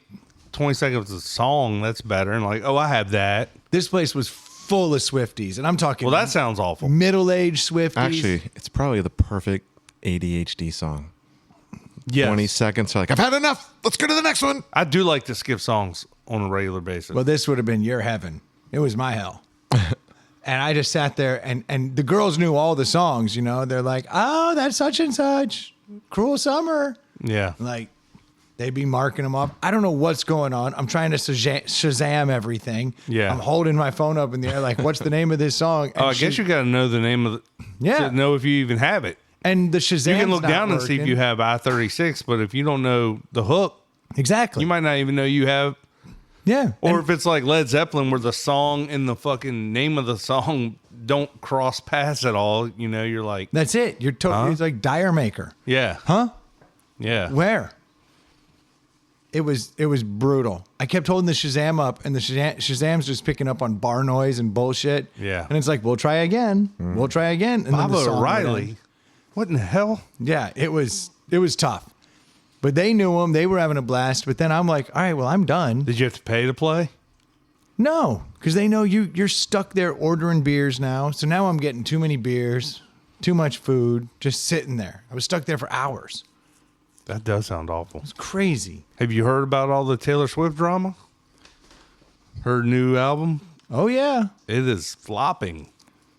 C: 20 seconds of a song, that's better. And like, oh, I have that.
A: This place was full of Swifties, and I'm talking
C: Well, that sounds awful.
A: middle-aged Swifties.
B: Actually, it's probably the perfect ADHD song.
C: Yes.
B: 20 seconds. They're like, I've had enough. Let's go to the next one.
C: I do like to skip songs on a regular basis.
A: Well, this would have been your heaven. It was my hell. And I just sat there, and the girls knew all the songs, They're like, oh, that's such and such. Cruel Summer.
C: yeah.
A: Like, they'd be marking them up. I don't know what's going on. I'm trying to Shazam everything.
C: Yeah.
A: I'm holding my phone up in the air like, what's the name of this song? And
C: Oh, I guess you got to know the name of the.
A: Yeah.
C: To know if you even have it.
A: And the Shazam.
C: You can look down and see if you have I-36, but if you don't know the hook,
A: Exactly.
C: you might not even know you have.
A: Yeah.
C: Or if it's like Led Zeppelin, where the song and the fucking name of the song don't cross paths at all, you're like,
A: That's it. You're totally. It's like Dire Maker.
C: yeah,
A: Huh?
C: yeah.
A: Where? It was brutal. I kept holding the Shazam up, and the Shazam's just picking up on bar noise and bullshit.
C: Yeah.
A: And it's like, we'll try again. We'll try again. And then the
C: Baba
A: song went
C: O'Reilly.
A: in.
C: What in the hell?
A: Yeah, it was tough. But they knew him. They were having a blast. But then I'm like, all right, well, I'm done.
C: Did you have to pay to play?
A: No, because they know you're stuck there ordering beers now. So now I'm getting too many beers, too much food, just sitting there. I was stuck there for hours.
C: That does sound awful.
A: It's crazy.
C: Have you heard about all the Taylor Swift drama? Her new album?
A: Oh, yeah.
C: It is flopping.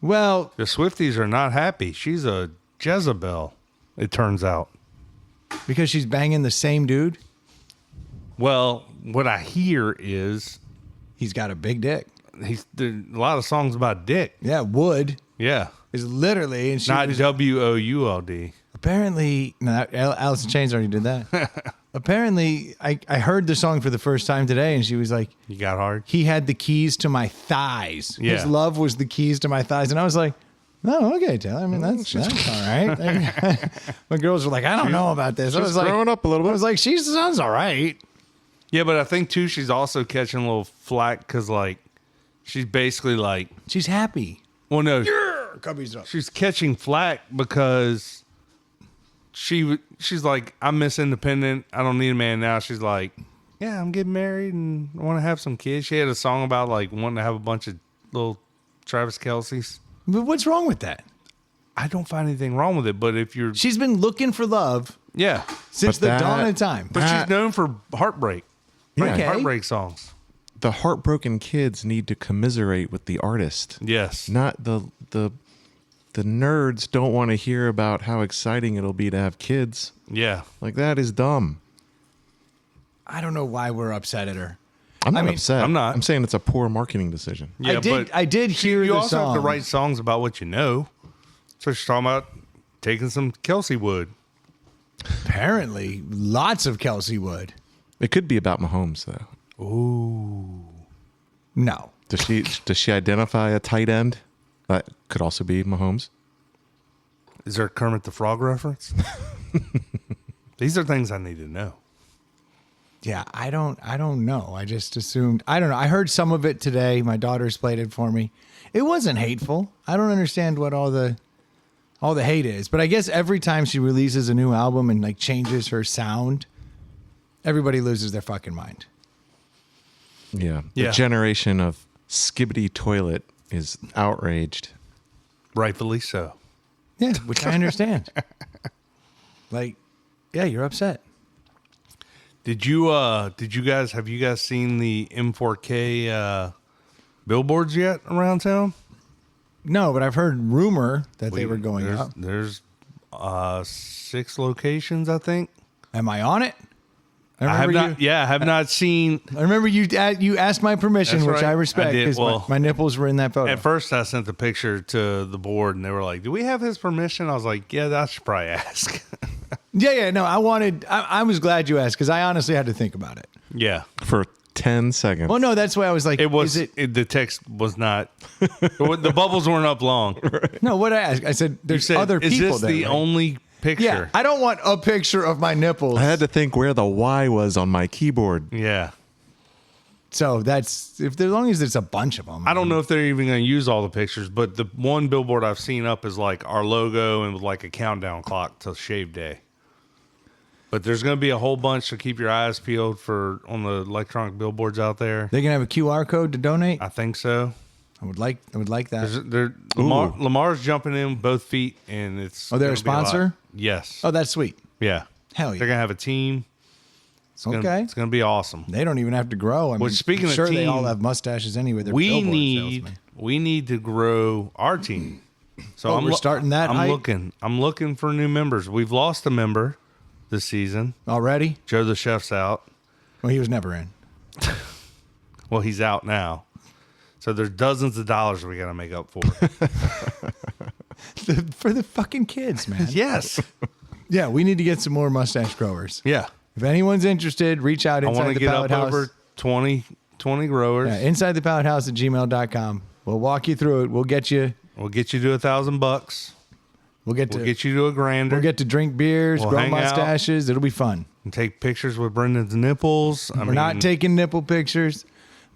A: Well,
C: The Swifties are not happy. She's a Jezebel, it turns out.
A: because she's banging the same dude,
C: Well, what I hear is
A: he's got a big dick.
C: there's a lot of songs about dick.
A: Yeah, Wood
C: Yeah.
A: is literally, and she
C: Not
A: was,
C: WOULD.
A: apparently, no, Alice in Chains already did that. Apparently, I heard the song for the first time today, and she was like,
C: You got hard?
A: he had the keys to my thighs.
C: Yeah.
A: His love was the keys to my thighs. And I was like, no, okay, Taylor. I mean, that's all right. My girls were like, I don't know about this. I was like,
B: growing up a little bit.
A: I was like, she sounds all right.
C: Yeah, but I think, too, she's also catching a little flack because, like, she's basically like,
A: She's happy.
C: well, no,
A: Cubby's up.
C: she's catching flack because she's like, I'm Miss Independent. I don't need a man now. She's like, yeah, I'm getting married and I want to have some kids. She had a song about like wanting to have a bunch of little Travis Kelce's.
A: But what's wrong with that?
C: I don't find anything wrong with it, but if you're,
A: She's been looking for love
C: yeah,
A: since
B: But
A: the
B: that-
A: dawn of time.
C: but she's known for heartbreak,
B: Yeah.
A: Okay.
C: heartbreak songs.
B: The heartbroken kids need to commiserate with the artist.
C: Yes,
B: Not the nerds don't want to hear about how exciting it'll be to have kids.
C: yeah.
B: Like, that is dumb.
A: I don't know why we're upset at her.
B: I'm not
A: mean,
B: upset.
C: I'm not.
B: I'm saying it's a poor marketing decision.
C: Yeah,
A: I did hear
C: you
A: the
C: also
A: song.
C: have to write songs about what you know. So she's talking about taking some Kelsey Wood.
A: Apparently, lots of Kelsey Wood.
B: It could be about Mahomes, though.
A: No.
B: Does she identify a tight end? That could also be Mahomes.
C: Is there a Kermit the Frog reference? These are things I need to know.
A: Yeah, I don't know. I just assumed. I don't know. I heard some of it today. My daughters played it for me. It wasn't hateful. I don't understand what all the hate is. But I guess every time she releases a new album and like changes her sound, everybody loses their fucking mind.
B: Yeah.
C: Yeah.
B: The generation of skibbity toilet is outraged.
C: Rightfully so.
A: Yeah, which I understand. Like, yeah, you're upset.
C: Have you guys seen the M4K billboards yet around town?
A: No, but I've heard rumor that they were going
C: there's,
A: up.
C: There's 6 locations, I think.
A: Am I on it?
C: I have not seen.
A: I remember you asked my permission,
C: That's
A: which
C: right.
A: I respect
C: I did.
A: because
C: Well,
A: my nipples were in that photo.
C: At first, I sent the picture to the board, and they were like, "Do we have his permission?" I was like, "Yeah, I should probably ask."
A: Yeah. No, I was glad you asked because I honestly had to think about it.
C: Yeah,
B: For 10 seconds.
A: Well, no, that's why I was like,
C: it was.
A: Is it,
C: The text was not. The bubbles weren't up long.
A: no, what I asked, I said,
C: You
A: there's
C: said,
A: other
C: "Is
A: people
C: this
A: there.
C: the
A: right?"
C: only picture?"
A: Yeah, I don't want a picture of my nipples.
B: I had to think where the Y was on my keyboard.
C: Yeah.
A: So that's as long as there's a bunch of them.
C: I don't know if they're even going to use all the pictures, but the one billboard I've seen up is like our logo and with like a countdown clock till shave day. But there's going to be a whole bunch to keep your eyes peeled for on the electronic billboards out there.
A: They can have a QR code to donate.
C: I think so.
A: I would like that.
C: Lamar's jumping in both feet, and it's.
A: Oh, they're a
C: gonna be lot.
A: sponsor?
C: Yes.
A: Oh, that's sweet.
C: Yeah.
A: Hell yeah.
C: They're gonna have a team. It's gonna,
A: Okay.
C: It's gonna be awesome.
A: They don't even have to grow. I mean,
C: speaking
A: I'm
C: of
A: sure they
C: team,
A: all have mustaches anyway. They're
C: We
A: billboard
C: need
A: salesmen.
C: to grow our team. So
A: we're starting that
C: I'm
A: hype?
C: looking for new members. We've lost a member this season.
A: Already?
C: Joe the chef's out.
A: Well, he was never in.
C: Well, he's out now. So there's dozens of dollars we got to make up for.
A: For the fucking kids, man.
C: Yes.
A: Yeah, we need to get some more mustache growers.
C: Yeah.
A: If anyone's interested, reach out
C: I want
A: inside
C: to
A: the
C: get
A: pallet
C: up
A: house.
C: over 20 growers.
A: Yeah, inside the pallet house at gmail.com. We'll walk you through it. We'll get you
C: We'll get you to $1,000.
A: we'll get
C: We'll
A: to
C: get you to a grander.
A: we'll get to drink beers,
C: We'll
A: grow
C: hang out.
A: mustaches. It'll be fun.
C: And take pictures with Brendan's nipples.
A: We're not taking nipple pictures.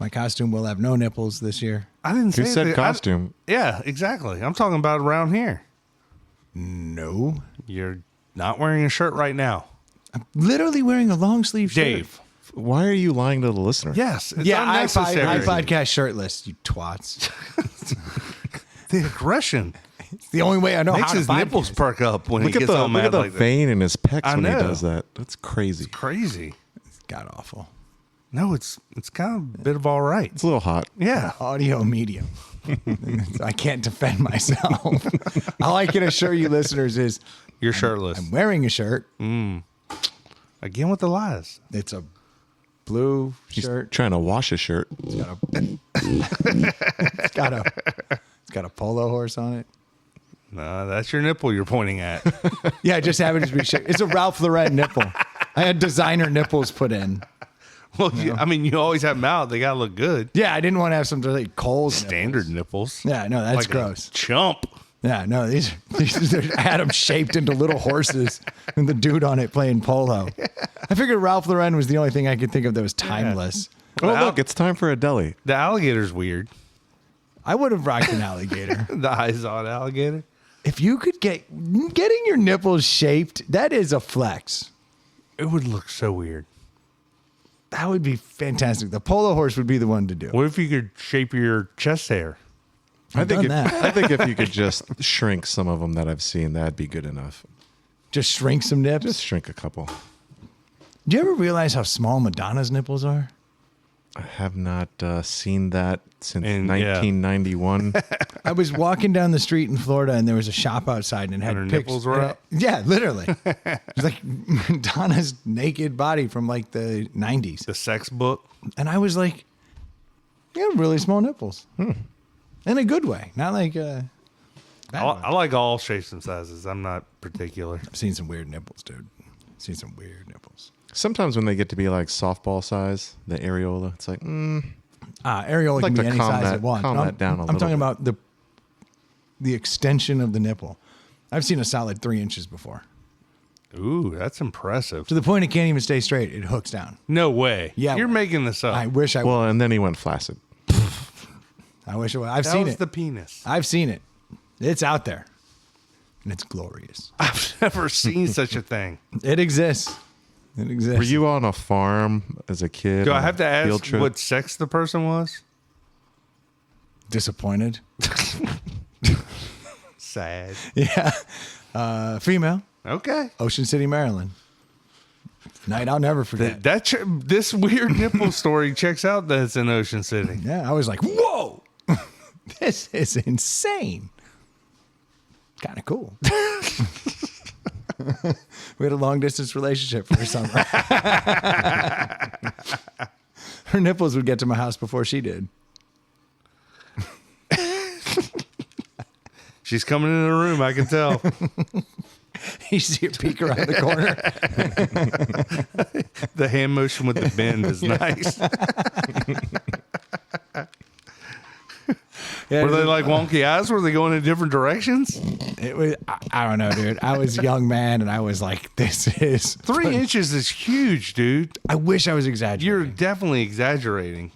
A: My costume will have no nipples this year.
C: I didn't say
B: Who said
C: that.
B: costume?
C: Yeah, exactly. I'm talking about around here.
A: No.
C: You're not wearing a shirt right now.
A: Literally wearing a long sleeve shirt.
C: Dave.
B: Why are you lying to the listener?
C: Yes. It's
A: Yeah,
C: unnecessary.
A: I podcast shirtless, you twats.
C: The aggression.
A: It's the only way I know
C: Makes
A: how to
C: his
A: find
C: nipples
A: kids.
C: perk up when
B: Look
C: he
B: at
C: gets all
B: the
C: mad like that.
B: vein in his pecs
C: I
B: when he
C: know.
B: does that. That's crazy.
C: Crazy.
A: It's god awful.
C: No, it's kind of a bit of all right.
B: It's a little hot.
C: Yeah.
A: Audio medium. I can't defend myself. All I can assure you listeners is
C: You're shirtless.
A: I'm wearing a shirt.
C: Again with the lies.
A: It's a blue
B: He's
A: shirt.
B: trying to wash a shirt.
A: It's got a polo horse on it.
C: No, that's your nipple you're pointing at.
A: Yeah, it just happens to be shirt. It's a Ralph Lauren nipple. I had designer nipples put in.
C: Well, I mean, you always have them out. They got to look good.
A: Yeah, I didn't want to have some like Kohl's
C: Standard nipples.
A: Yeah, no, that's
C: Like a
A: gross.
C: chump.
A: Yeah, no, these I had them shaped into little horses and the dude on it playing polo. I figured Ralph Lauren was the only thing I could think of that was timeless.
B: Oh,
C: Well,
B: look, it's time for a deli.
C: The alligator's weird.
A: I would have rocked an alligator.
C: The eyes on alligator.
A: If you could getting your nipples shaped, that is a flex.
C: It would look so weird.
A: That would be fantastic. The polo horse would be the one to do.
C: What if you could shape your chest hair?
A: I've done that.
B: I think if you could just shrink some of them that I've seen, that'd be good enough.
A: Just shrink some nips.
B: Just shrink a couple.
A: Do you ever realize how small Madonna's nipples are?
B: I have not seen that since
C: And, yeah.
B: 1991.
A: I was walking down the street in Florida and there was a shop outside and it had
C: And her
A: pics-
C: nipples were up?
A: Yeah, literally. It was like Madonna's naked body from like the 90s.
C: The sex book?
A: And I was like, you have really small nipples. In a good way. Not like bad way.
C: I like all shapes and sizes. I'm not particular.
A: I've seen some weird nipples, dude. I've seen some weird nipples.
B: Sometimes when they get to be like softball size, the areola, it's like,
A: Areola
B: I'd like
A: can be
B: to
A: any
B: calm
A: size
B: that-
A: it wants.
B: calm
A: I'm,
B: that down a
A: I'm
B: little
A: talking
B: bit.
A: about the extension of the nipple. I've seen a solid 3 inches before.
C: Ooh, that's impressive.
A: To the point it can't even stay straight. It hooks down.
C: No way.
A: Yeah.
C: You're making this up.
A: I wish I
B: well, and then he went flaccid.
A: I wish I would. I've
C: that
A: seen
C: was
A: it.
C: the penis.
A: I've seen it. It's out there. And it's glorious.
C: I've never seen such a thing.
A: It exists. It exists.
B: Were you on a farm as a kid?
C: Do
B: on
C: I
B: a
C: have to
B: field
C: ask
B: trip?
C: what sex the person was?
A: disappointed?
C: Sad.
A: Yeah. Female.
C: Okay.
A: Ocean City, Maryland. Night I'll never forget.
C: This weird nipple story checks out that it's in Ocean City.
A: Yeah, I was like, whoa, this is insane. Kind of cool. We had a long distance relationship for a summer. Her nipples would get to my house before she did.
C: She's coming in the room, I can tell.
A: You see her peek around the corner.
C: The hand motion with the bend is nice.
A: Yeah,
C: Were they like wonky eyes? Were they going in different directions?
A: it was, I don't know, dude. I was a young man and I was like, this is
C: 3 inches is huge, dude.
A: I wish I was exaggerating.
C: You're definitely exaggerating.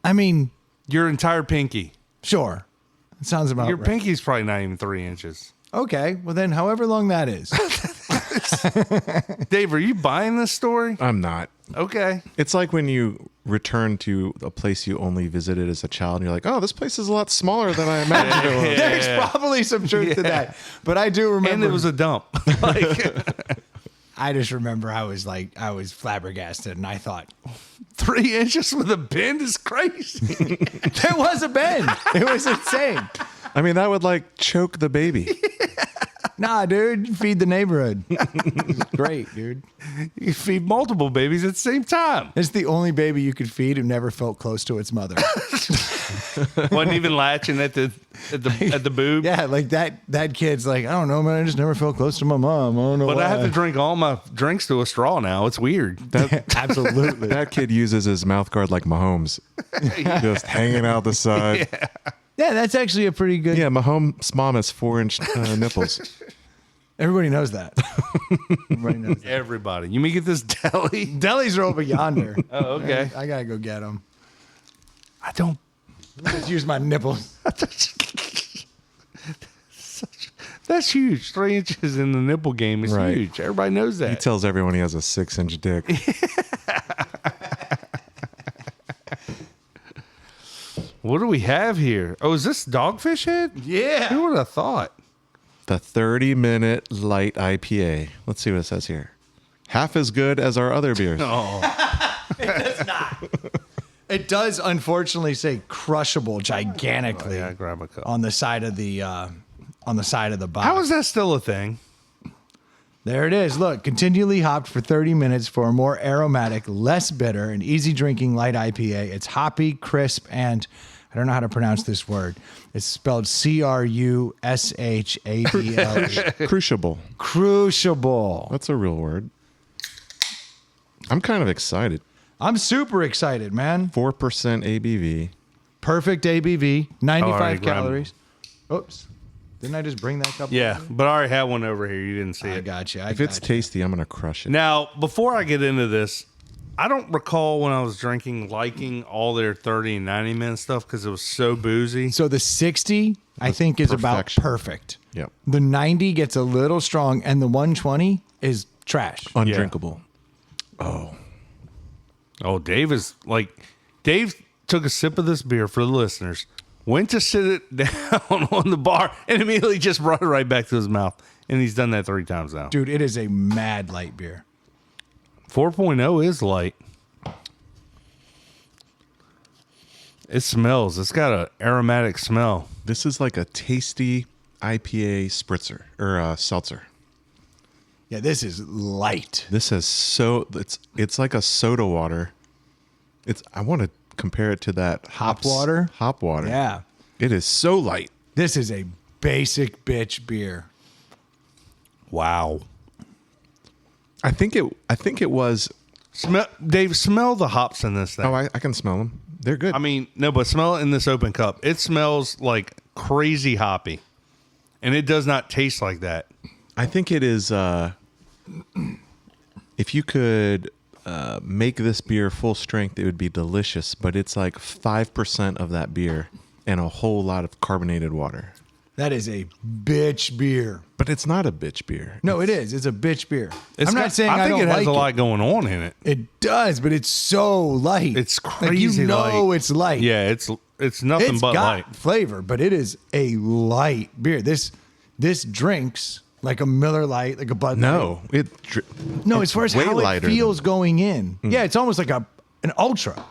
A: I mean,
C: Your entire pinky.
A: sure. It sounds about
C: Your
A: right.
C: pinky's probably not even 3 inches.
A: Okay, well then, however long that is.
C: Dave, are you buying this story?
B: I'm not.
C: Okay.
B: It's like when you return to a place you only visited as a child, and you're like, "Oh, this place is a lot smaller than I imagined it was."
A: There's probably some truth to that, but I do remember.
C: And it was a dump.
A: I just remember I was flabbergasted, and I thought
C: 3 inches with a bend is crazy.
A: there was a bend. It was insane.
B: I mean, that would like choke the baby.
A: Nah, dude, feed the neighborhood. It's great, dude.
C: You feed multiple babies at the same time.
A: It's the only baby you could feed who never felt close to its mother.
C: Wasn't even latching at the boob.
A: Yeah, like that kid's like, I don't know, man. I just never felt close to my mom. I don't know
C: But
A: why.
C: I have to drink all my drinks to a straw now. It's weird.
A: Absolutely.
B: That kid uses his mouth guard like Mahomes, just hanging out the side.
A: Yeah, that's actually a pretty good.
B: Yeah, Mahomes' mom has 4-inch nipples.
A: Everybody knows that. Everybody knows that.
C: Everybody. You may get this deli.
A: Delis are over yonder.
C: Oh, okay.
A: I gotta go get them.
C: I don't.
A: Just use my nipples.
C: That's huge. 3 inches in the nipple game is
B: Right.
C: huge. Everybody knows that.
B: He tells everyone he has a 6-inch dick.
C: What do we have here? Oh, is this Dogfish Head?
A: Yeah.
C: Who would have thought?
B: The 30-minute light IPA. Let's see what it says here. Half as good as our other beers.
A: It does not. It does, unfortunately, say crushable gigantically
C: Yeah, grab a cup.
A: on the side of the box.
C: How is that still a thing?
A: There it is. Look, continually hopped for 30 minutes for a more aromatic, less bitter, and easy drinking light IPA. It's hoppy, crisp, and I don't know how to pronounce this word. It's spelled Crushable.
B: Crucible.
A: Cruciable.
B: That's a real word. I'm kind of excited.
A: I'm super excited, man.
B: 4% ABV.
A: Perfect ABV, 95
C: Alright, grab 'em.
A: calories. Oops. Didn't I just bring that cup?
C: Yeah, but I already had one over here. You didn't see
A: I
C: it.
A: got you.
B: If it's tasty, I'm going to crush it.
C: Now, before I get into this, I don't recall when I was drinking liking all their 30 and 90 minute stuff because it was so boozy.
A: So the 60, I think, is about
B: perfection.
A: perfect.
B: Yep.
A: The 90 gets a little strong, and the 120 is trash.
B: Undrinkable.
C: Oh, Dave took a sip of this beer for the listeners, went to sit it down on the bar, and immediately just brought it right back to his mouth. And he's done that 3 times now.
A: Dude, it is a mad light beer.
C: 4.0 is light. It smells. It's got an aromatic smell.
B: This is like a tasty IPA spritzer or seltzer.
A: Yeah, this is light.
B: This is it's like a soda water. I want to compare it to that
A: Hop water?
B: Hop water.
A: Yeah.
B: It is so light.
A: This is a basic bitch beer.
C: Wow.
B: I think it was.
C: Dave, smell the hops in this thing.
B: Oh, I can smell them. They're good.
C: I mean, no, but smell it in this open cup. It smells like crazy hoppy. And it does not taste like that.
B: I think it is. If you could make this beer full strength, it would be delicious. But it's like 5% of that beer and a whole lot of carbonated water.
A: That is a bitch beer.
B: But it's not a bitch beer.
A: No, it is. It's a bitch beer.
C: It's
A: I'm not saying I
C: think
A: don't
C: it has
A: like
C: a lot going on in it.
A: It does, but it's so light.
C: It's
A: Like,
C: crazy
A: you know
C: light.
A: it's light.
C: Yeah, it's nothing
A: It's
C: but
A: got
C: light.
A: flavor, but it is a light beer. This drinks like a Miller Lite, like a Bud Light.
B: No,
A: No, as far as
B: way
A: how it
B: lighter
A: feels going in. Yeah, it's almost like an ultra.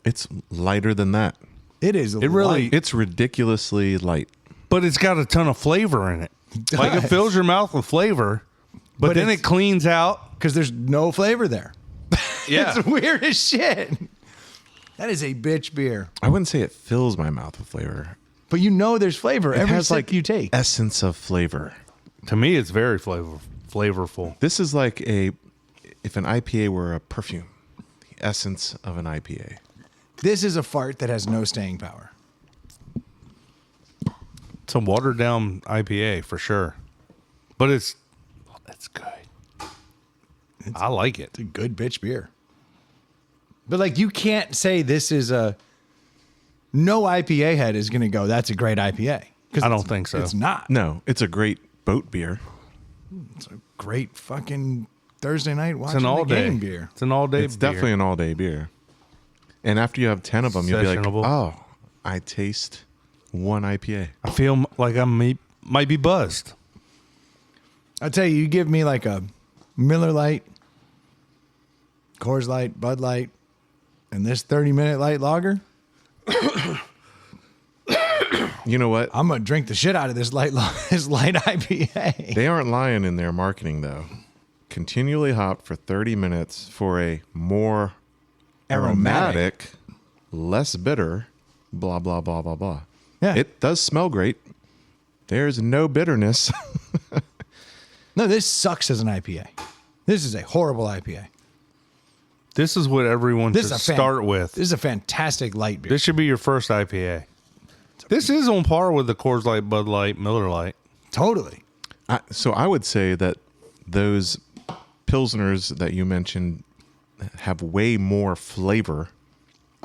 B: It's lighter than that.
A: It is.
C: It really-
A: light.
B: It's ridiculously light.
C: But it's got a ton of flavor in it. Like it
A: does.
C: fills your mouth with flavor, but then
A: it's-
C: it cleans out.
A: because there's no flavor there.
C: Yeah.
A: It's weird as shit. That is a bitch beer.
B: I wouldn't say it fills my mouth with flavor.
A: But you know there's flavor
B: It
A: every
B: has
A: sip
B: like
A: you take.
B: essence of flavor.
C: To me, it's very flavorful.
B: This is like if an IPA were a perfume, the essence of an IPA.
A: This is a fart that has no staying power.
C: It's a watered down IPA for sure. But it's good. I like it.
A: It's a good bitch beer. But like you can't say this is no IPA head is going to go, that's a great IPA. 'Cause
C: I don't think so.
A: It's not.
B: No, it's a great boat beer.
A: It's a great fucking Thursday night
C: It's
A: watching
C: an all
A: the
C: day
A: game beer.
C: It's an all day.
B: It's definitely an all-day beer. And after you have 10 of them, you'll be like,
C: Sessionable.
B: oh, I taste one IPA.
C: I feel like I might be buzzed.
A: I'll tell you, you give me like a Miller Lite, Coors Light, Bud Light, and this 30-minute light lager,
B: You know what?
A: I'm going to drink the shit out of this light IPA.
B: They aren't lying in their marketing, though. Continually hopped for 30 minutes for a more aromatic, less bitter, blah, blah, blah, blah, blah.
A: Yeah.
B: It does smell great. There's no bitterness.
A: No, this sucks as an IPA. This is a horrible IPA.
C: This is what everyone
A: This
C: should
A: is a
C: start with.
A: This is a fantastic light beer.
C: This should be your first IPA. This is on par with the Coors Light, Bud Light, Miller Lite.
A: Totally.
B: So I would say that those Pilsners that you mentioned have way more flavor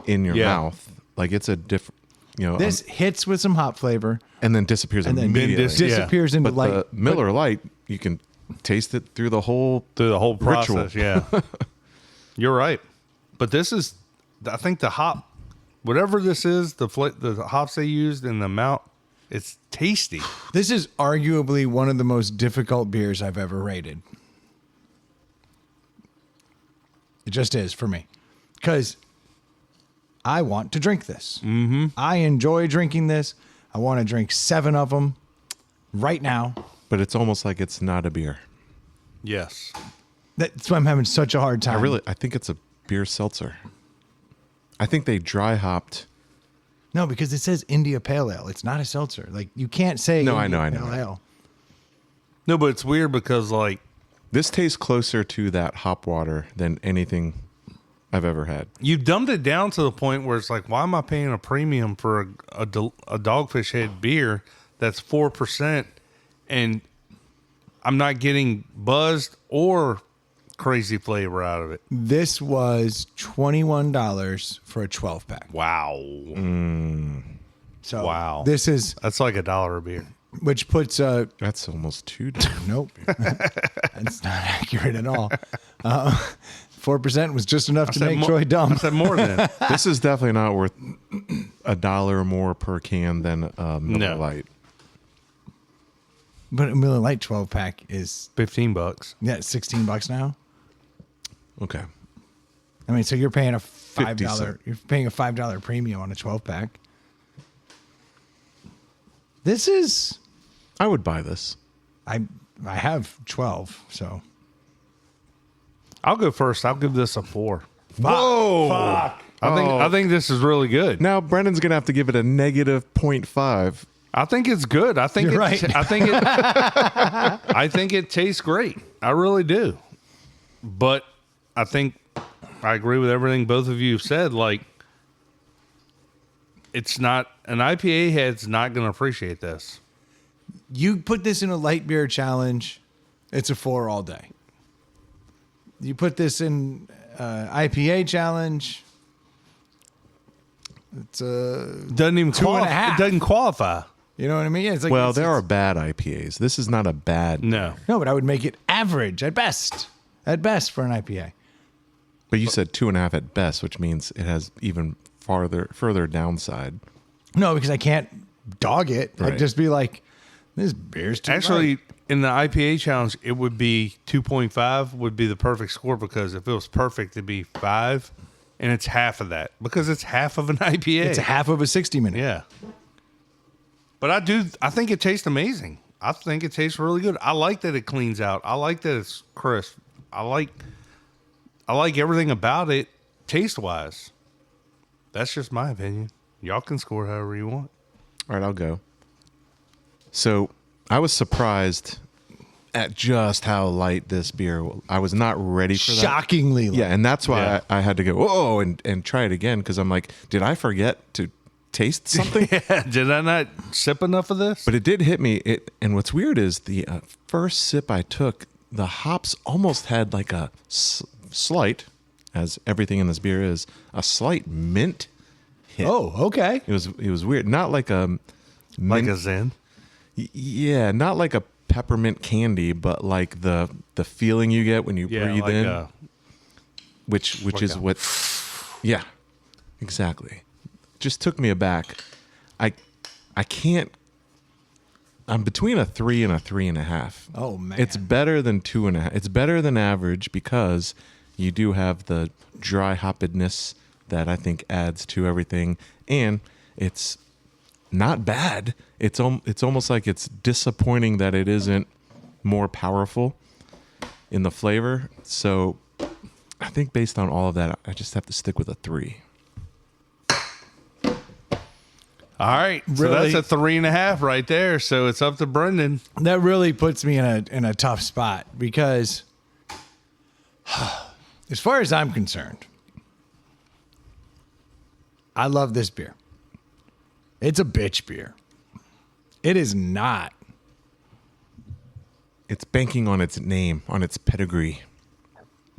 B: in your mouth. Like it's a different,
A: This hits with some hop flavor
B: and then disappears
A: and then
B: immediately.
A: disappears into
B: But
A: light.
B: the Miller Lite, you can taste it through the whole
C: process.
B: ritual.
C: Yeah, you're right. But this is, I think the hop whatever this is, the hops they used and the amount, it's tasty.
A: This is arguably one of the most difficult beers I've ever rated. It just is for me. Because I want to drink this. Mm-hmm. I enjoy drinking this. I want to drink 7 of them right now.
B: But it's almost like it's not a beer.
C: Yes.
A: That's why I'm having such a hard time.
B: I think it's a beer seltzer. I think they dry hopped.
A: No, because it says India Pale Ale. It's not a seltzer. Like, you can't say
B: No,
A: India
B: I know.
A: Pale Ale.
C: No, but it's weird because, like,
B: This tastes closer to that hop water than anything I've ever had.
C: you dumbed it down to the point where it's like, why am I paying a premium for a Dogfish Head beer that's 4% and I'm not getting buzzed or crazy flavor out of it?
A: This was $21 for a 12-pack.
C: Wow.
A: So
C: Wow.
A: this is,
C: That's like $1 a beer.
A: which puts
B: That's almost $2.
A: nope, that's not accurate at all. 4% was just enough to make Troy dumb.
C: I said more than that.
B: This is definitely not worth $1 more per can than Miller Lite.
A: But a Miller Lite 12-pack is
C: $15.
A: yeah, $16 now.
B: Okay.
A: I mean, so you're paying a
B: 50
A: $5.
B: cents.
A: You're paying a $5 premium on a 12-pack. This is
B: I would buy this.
A: I have 12, so
C: I'll go first. I'll give this a 4.
B: Whoa!
C: Fuck. I think this is really good.
B: Now Brendan's gonna have to give it a negative 0.5.
C: I think it's good. I think
A: You're
C: it's,
A: right.
C: I think it tastes great. I really do. But I think I agree with everything both of you have said. Like, it's not an IPA head's not going to appreciate this.
A: you put this in a light beer challenge, it's a 4 all day. You put this in IPA challenge, it's a
C: Doesn't even
A: 2.5.
C: It doesn't qualify.
A: You know what I mean? Yeah, it's like,
B: Well, there are bad IPAs. This is not a bad.
C: No.
A: no, but I would make it average at best for an IPA.
B: But you said 2.5 at best, which means it has even further downside.
A: No, because I can't dog it.
B: Right.
A: I'd just be like, this beer's too
C: Actually,
A: light.
C: in the IPA challenge, it would be 2.5 would be the perfect score, because if it was perfect, it'd be 5, and it's half of that because it's half of an IPA.
A: It's a half of a 60-minute.
C: Yeah. But I think it tastes amazing. I think it tastes really good. I like that it cleans out. I like that it's crisp. I like everything about it taste-wise. That's just my opinion. Y'all can score however you want.
B: All right, I'll go. So I was surprised at just how light this beer was. I was not ready for that.
A: Shockingly light.
B: Yeah, and that's why
C: Yeah.
B: I had to go, whoa, and try it again, because I'm like, did I forget to taste something?
C: Yeah, did I not sip enough of this?
B: But it did hit me. And what's weird is the first sip I took, the hops almost had like a slight, as everything in this beer is, a slight mint hit.
A: Oh, okay.
B: It was weird. Not like a
C: Like
B: mint,
C: a Zen?
B: yeah, not like a peppermint candy, but like the feeling you get when you breathe
C: like
B: in, which
C: like
B: is
C: a-
B: what, yeah, exactly. Just took me aback. I can't. I'm between a 3 and a 3.5.
A: Oh, man.
B: It's better than 2.5. It's better than average because you do have the dry hoppedness that I think adds to everything, and it's not bad. It's almost like it's disappointing that it isn't more powerful in the flavor. So I think based on all of that, I just have to stick with a 3.
C: All right. So
A: Really?
C: that's a 3.5 right there. So it's up to Brendan.
A: That really puts me in a tough spot because as far as I'm concerned, I love this beer. It's a bitch beer. It is not.
B: It's banking on its name, on its pedigree.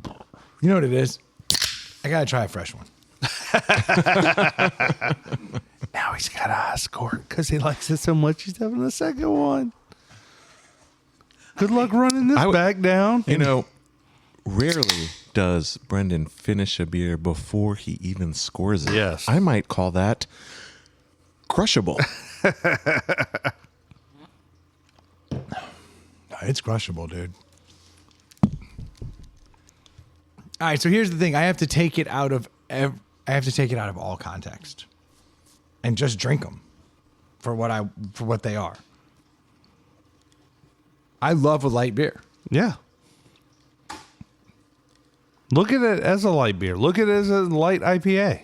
A: You know what it is? I got to try a fresh one.
C: Now he's got a high score because he likes it so much. He's having a second one. Good luck running this back down.
B: You know, rarely does Brendan finish a beer before he even scores it.
C: Yes.
B: I might call that crushable.
A: It's crushable, dude. All right, so here's the thing. I have to take it out of all context and just drink them for what they are. I love a light beer.
C: Yeah. Look at it as a light beer. Look at it as a light IPA.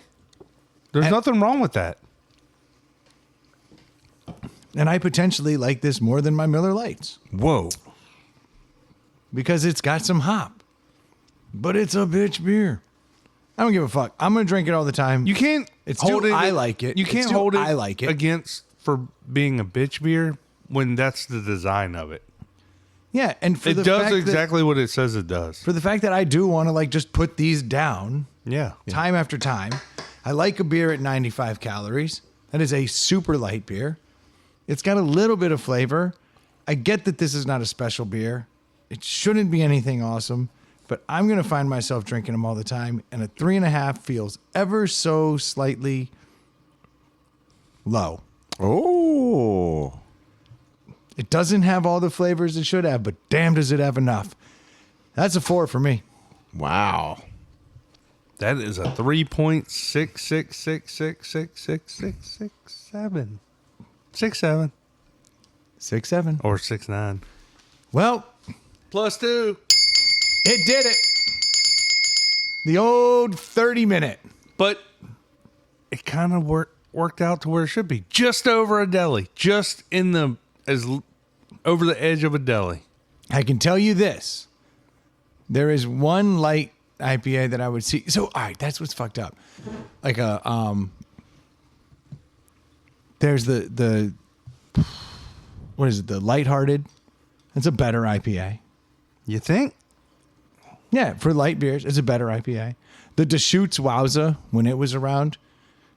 C: There's nothing wrong with that.
A: And I potentially like this more than my Miller Lights
B: Whoa.
A: because it's got some hop. But it's a bitch beer. I don't give a fuck. I'm going to drink it all the time.
C: You can't
A: It's
C: hold
A: too
C: it.
A: I like it.
C: You
A: It's
C: can't
A: too
C: hold it
A: I like it.
C: against for being a bitch beer when that's the design of it.
A: Yeah, and for
C: It
A: the
C: does
A: fact
C: exactly what it says it does.
A: for the fact that I do want to like just put these down
C: Yeah.
A: time after time. I like a beer at 95 calories. That is a super light beer. It's got a little bit of flavor. I get that this is not a special beer. It shouldn't be anything awesome, but I'm going to find myself drinking them all the time. And a 3.5 feels ever so slightly low.
B: Oh.
A: It doesn't have all the flavors it should have, but damn, does it have enough. That's a 4 for me.
B: Wow.
C: That is a 3.666666667. 6.7
A: 6.7.
C: or 6.9.
A: Well,
C: +2.
A: it did it. The old 30-minute.
C: But it kind of worked out to where it should be. Just over a deli. Just in the over the edge of a deli.
A: I can tell you this. There is one light IPA that I would see. So, all right, that's what's fucked up. Like there's the what is it? The Lighthearted. It's a better IPA.
C: You think?
A: Yeah, for light beers, it's a better IPA. The Deschutes Wowza, when it was around,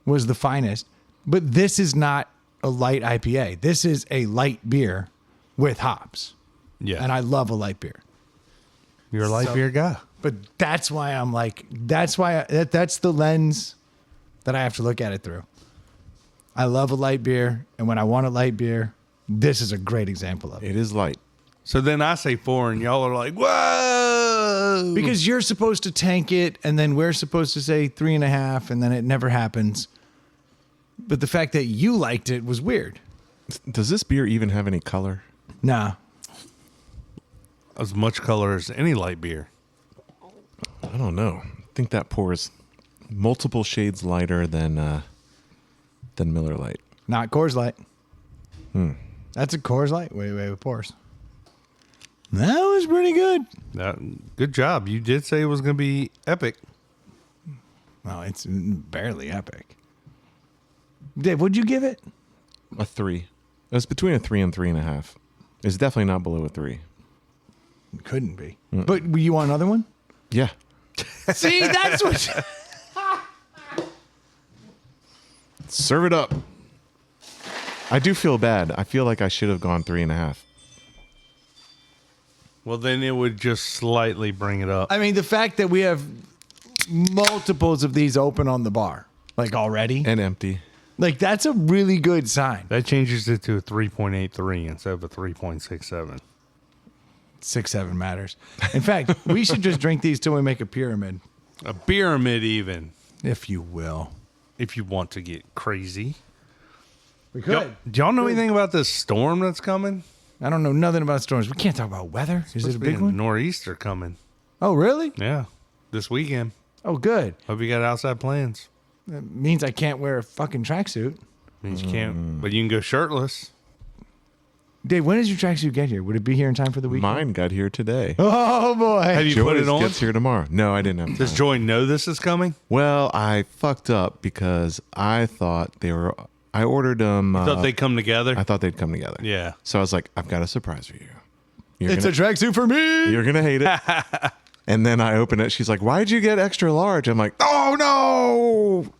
A: was the finest. But this is not a light IPA. This is a light beer with hops.
C: Yeah.
A: And I love a light beer.
C: You're a light beer guy.
A: But that's why I'm like, that's the lens that I have to look at it through. I love a light beer. And when I want a light beer, this is a great example of it.
B: It is light.
C: So then I say 4 and y'all are like, whoa.
A: Because you're supposed to tank it and then we're supposed to say 3.5 and then it never happens. But the fact that you liked it was weird.
B: Does this beer even have any color?
A: Nah.
C: As much color as any light beer.
B: I don't know. I think that pours multiple shades lighter than Miller Lite.
A: Not Coors Light. That's a Coors Light. Wait, it pours. That was pretty good.
C: Good job. You did say it was going to be epic.
A: Well, it's barely epic. Dave, what'd you give it?
B: A 3. It was between a 3 and 3.5. It's definitely not below a 3.
A: It couldn't be. But you want another one?
B: Yeah.
A: See, that's what...
B: Serve it up. I do feel bad. I feel like I should have gone 3.5.
C: Well, then it would just slightly bring it up.
A: I mean, the fact that we have multiples of these open on the bar, like already,
B: And empty.
A: like that's a really good sign.
C: That changes it to a 3.83 instead of a 3.67.
A: 6-7 matters. In fact, we should just drink these till we make a pyramid,
C: A pyramid even,
A: if you will.
C: if you want to get crazy.
A: We could.
C: Do y'all know anything about this storm that's coming?
A: I don't know nothing about storms. We can't talk about weather. Is it a big one?
C: Nor'easter coming.
A: Oh, really?
C: Yeah. This weekend.
A: Oh, good.
C: Hope you got outside plans.
A: That means I can't wear a fucking tracksuit.
C: Means you can't, but you can go shirtless.
A: Dave, when does your tracksuit get here? Would it be here in time for the weekend?
B: Mine got here today.
A: Oh, boy.
C: Have you put
B: Joy's
C: it on?
B: gets here tomorrow. No, I didn't have time.
C: Does Joy know this is coming?
B: Well, I fucked up because I thought they were... I ordered them...
C: Thought they'd come together?
B: I thought they'd come together.
C: Yeah.
B: So I was like, I've got a surprise for you.
A: It's a tracksuit for me.
B: You're going to hate it. And then I open it. She's like, why'd you get extra large? I'm like, oh, no.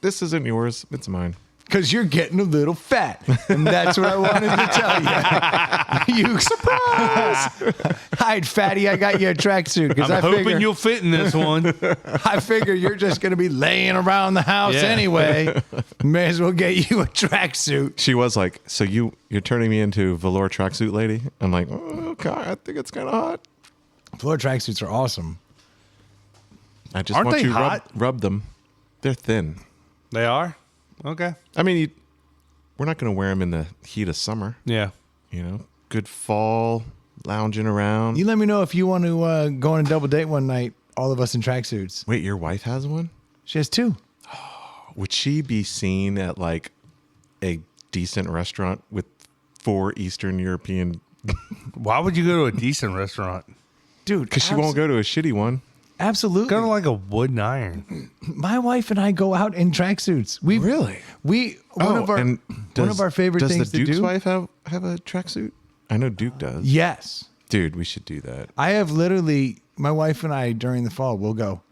B: This isn't yours. It's mine.
A: because you're getting a little fat. And that's what I wanted to tell you. You surprise! Hi, fatty, I got you a tracksuit. Because
C: I'm hoping you'll fit in this one.
A: I figure you're just going to be laying around the house anyway. May as well get you a tracksuit.
B: She was like, so you're turning me into velour tracksuit lady? I'm like, oh, okay, I think it's kind of hot.
A: Velour tracksuits are awesome.
B: I just
C: Aren't
B: want
C: they
B: you
C: hot?
B: rub them. They're thin.
C: They are? Okay.
B: I mean, we're not going to wear them in the heat of summer.
C: Yeah.
B: You know, good fall, lounging around.
A: You let me know if you want to go on a double date one night, all of us in tracksuits.
B: Wait, your wife has one?
A: She has 2.
B: Would she be seen at like a decent restaurant with 4 Eastern European?
C: Why would you go to a decent restaurant?
A: Dude,
B: Because she won't go to a shitty one.
A: Absolutely.
C: Go to like a wooden iron.
A: My wife and I go out in tracksuits.
B: Really?
A: One of our favorite things to do.
B: Does the Duke's wife have a tracksuit? I know Duke does.
A: Yes.
B: Dude, we should do that.
A: I have literally, my wife and I during the fall, we'll go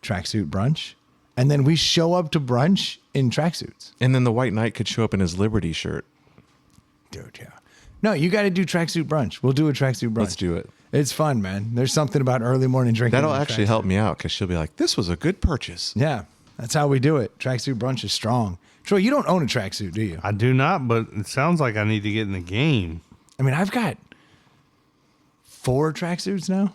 A: tracksuit brunch. And then we show up to brunch in tracksuits.
B: And then the White Knight could show up in his Liberty shirt.
A: Dude, yeah. No, you got to do tracksuit brunch. We'll do a tracksuit brunch.
B: Let's do it.
A: It's fun, man. There's something about early morning drinking.
B: That'll actually help me out because she'll be like, this was a good purchase.
A: Yeah, that's how we do it. Tracksuit brunch is strong. Troy, you don't own a tracksuit, do you?
C: I do not, but it sounds like I need to get in the game.
A: I mean, I've got 4 tracksuits now.